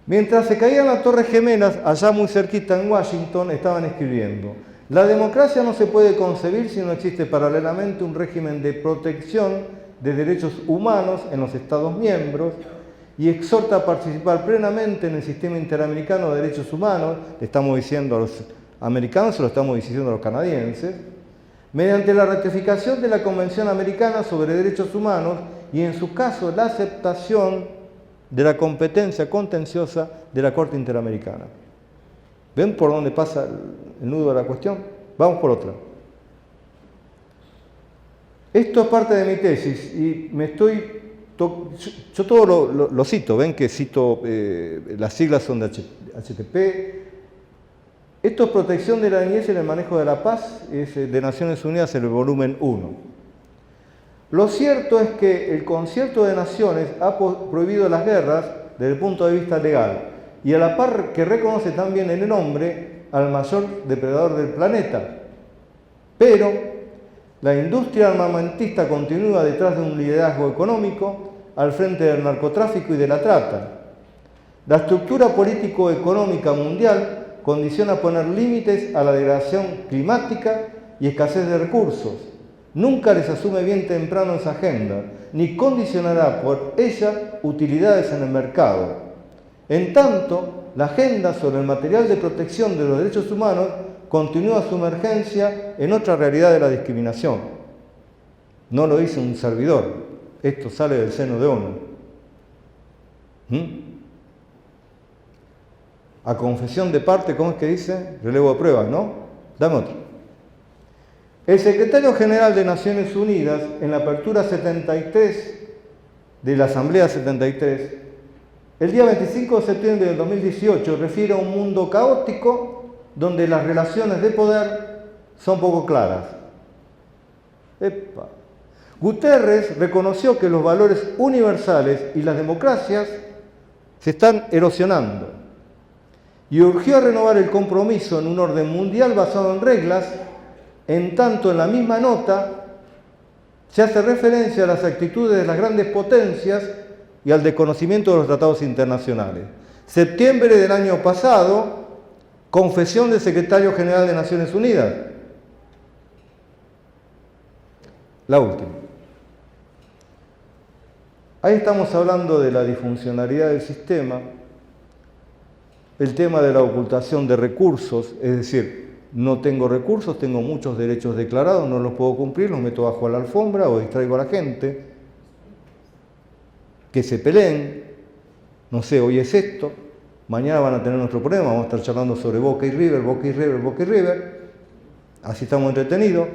Mientras se caían las Torres Gemelas, allá muy cerquita en Washington, estaban escribiendo: la democracia no se puede concebir si no existe paralelamente un régimen de protección de derechos humanos en los Estados miembros, y exhorta a participar plenamente en el sistema interamericano de derechos humanos, le estamos diciendo a los americanos, se lo estamos diciendo a los canadienses, mediante la ratificación de la Convención Americana sobre Derechos Humanos y, en su caso, la aceptación de la competencia contenciosa de la Corte Interamericana. ¿Ven por dónde pasa el nudo de la cuestión? Vamos por otra. Esto es parte de mi tesis y yo todo lo cito, ven que cito, las siglas son de HTP. Esto es Protección de la Niñez en el Manejo de la Paz, es de Naciones Unidas, el volumen 1. Lo cierto es que el Concierto de Naciones ha prohibido las guerras desde el punto de vista legal y a la par que reconoce también en el hombre al mayor depredador del planeta. Pero la industria armamentista continúa detrás de un liderazgo económico al frente del narcotráfico y de la trata. La estructura político-económica mundial condiciona poner límites a la degradación climática y escasez de recursos. Nunca les asume bien temprano esa agenda, ni condicionará por ella utilidades en el mercado. En tanto, la agenda sobre el material de protección de los derechos humanos continúa su emergencia en otra realidad de la discriminación. No lo dice un servidor, esto sale del seno de ONU. A confesión de parte, ¿cómo es que dice? Relevo de pruebas, ¿no? Dame otro. El secretario general de Naciones Unidas, en la apertura 73 de la Asamblea 73, el día 25 de septiembre del 2018, refiere a un mundo caótico donde las relaciones de poder son poco claras. Guterres reconoció que los valores universales y las democracias se están erosionando y urgió a renovar el compromiso en un orden mundial basado en reglas. En tanto, en la misma nota se hace referencia a las actitudes de las grandes potencias y al desconocimiento de los tratados internacionales. Septiembre del año pasado, confesión del secretario general de Naciones Unidas. La última. Ahí estamos hablando de la disfuncionalidad del sistema, el tema de la ocultación de recursos, es decir, no tengo recursos, tengo muchos derechos declarados, no los puedo cumplir, los meto bajo la alfombra o distraigo a la gente, que se peleen, no sé, hoy es esto, mañana van a tener nuestro problema, vamos a estar charlando sobre Boca y River, Boca y River, Boca y River, así estamos entretenidos.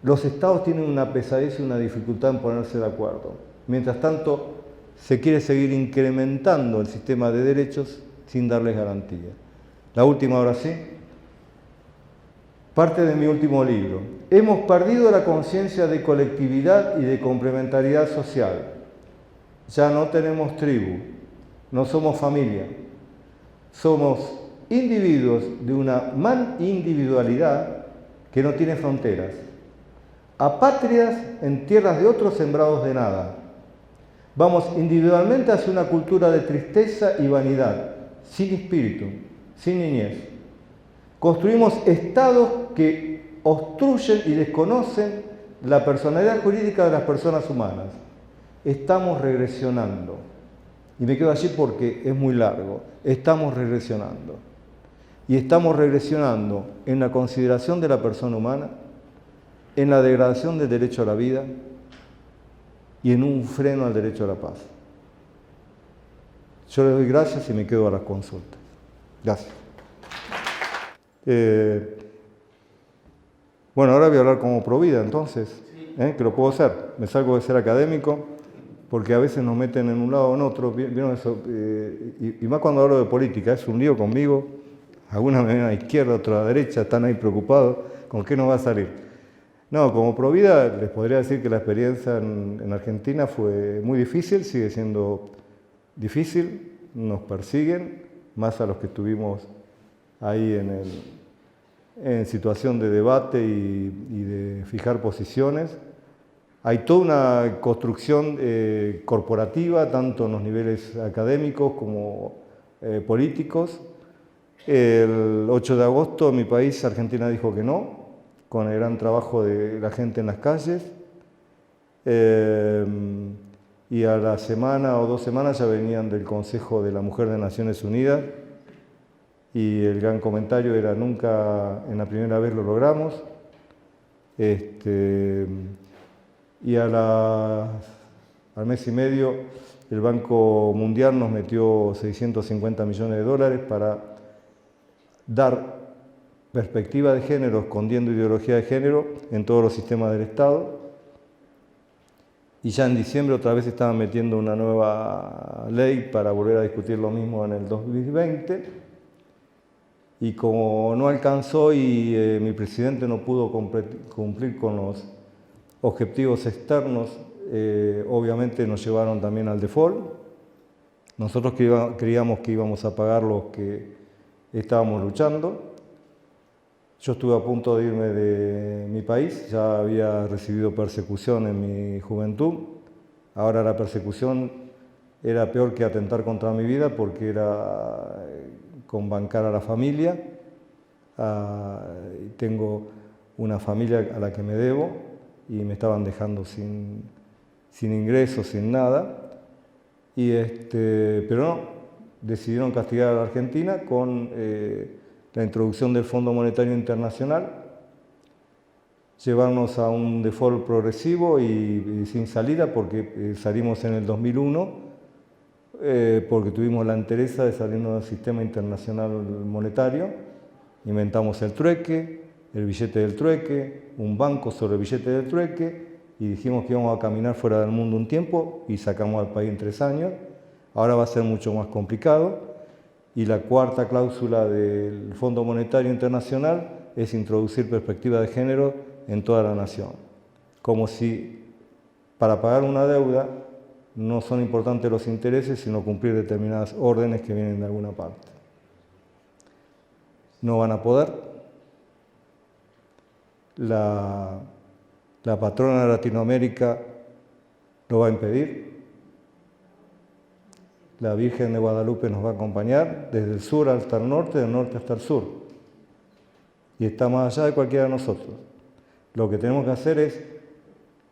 Los estados tienen una pesadez y una dificultad en ponerse de acuerdo. Mientras tanto, se quiere seguir incrementando el sistema de derechos sin darles garantía. La última, ahora sí, parte de mi último libro. Hemos perdido la conciencia de colectividad y de complementariedad social. Ya no tenemos tribu, no somos familia. Somos individuos de una individualidad que no tiene fronteras. Apátridas en tierras de otros sembrados de nada. Vamos individualmente hacia una cultura de tristeza y vanidad, sin espíritu, sin niñez. Construimos estados que obstruyen y desconocen la personalidad jurídica de las personas humanas. Estamos regresionando. Y me quedo allí porque es muy largo. Estamos regresionando. Y estamos regresionando en la consideración de la persona humana, en la degradación del derecho a la vida y en un freno al derecho a la paz. Yo le doy gracias y me quedo a las consultas. Gracias. Bueno, ahora voy a hablar como Provida, entonces, que lo puedo hacer. Me salgo de ser académico, porque a veces nos meten en un lado o en otro. ¿Vieron eso? Y más cuando hablo de política, es un lío conmigo. Algunos me ven a la izquierda, otros a la derecha, están ahí preocupados. ¿Con qué nos va a salir? No, como Provida les podría decir que la experiencia en Argentina fue muy difícil, sigue siendo difícil, nos persiguen, más a los que estuvimos ahí en situación de debate y de fijar posiciones. Hay toda una construcción corporativa, tanto en los niveles académicos como políticos. El 8 de agosto en mi país, Argentina dijo que no, con el gran trabajo de la gente en las calles, y a la semana o 2 semanas ya venían del Consejo de la Mujer de Naciones Unidas, y el gran comentario era: nunca en la primera vez lo logramos, y al mes y medio el Banco Mundial nos metió 650 millones de dólares para dar perspectiva de género, escondiendo ideología de género en todos los sistemas del Estado. Y ya en diciembre otra vez estaban metiendo una nueva ley para volver a discutir lo mismo en el 2020. Y como no alcanzó y mi presidente no pudo cumplir con los objetivos externos, obviamente nos llevaron también al default. Nosotros creíamos que íbamos a pagar los que estábamos luchando. Yo estuve a punto de irme de mi país, ya había recibido persecución en mi juventud. Ahora la persecución era peor que atentar contra mi vida, porque era con bancar a la familia. Tengo una familia a la que me debo y me estaban dejando sin ingresos, sin nada. Pero no, decidieron castigar a la Argentina con la introducción del Fondo Monetario Internacional, llevarnos a un default progresivo y sin salida, porque salimos en el 2001, porque tuvimos la entereza de salirnos del sistema internacional monetario. Inventamos el trueque, el billete del trueque, un banco sobre el billete del trueque, y dijimos que íbamos a caminar fuera del mundo un tiempo y sacamos al país en 3 años. Ahora va a ser mucho más complicado. Y la cuarta cláusula del Fondo Monetario Internacional es introducir perspectiva de género en toda la nación. Como si para pagar una deuda no son importantes los intereses, sino cumplir determinadas órdenes que vienen de alguna parte. No van a poder. La patrona de Latinoamérica lo va a impedir. La Virgen de Guadalupe nos va a acompañar desde el sur hasta el norte, del norte hasta el sur. Y está más allá de cualquiera de nosotros. Lo que tenemos que hacer es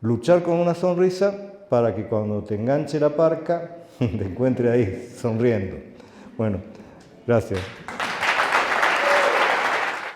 luchar con una sonrisa para que cuando te enganche la parca, te encuentre ahí sonriendo. Bueno, gracias.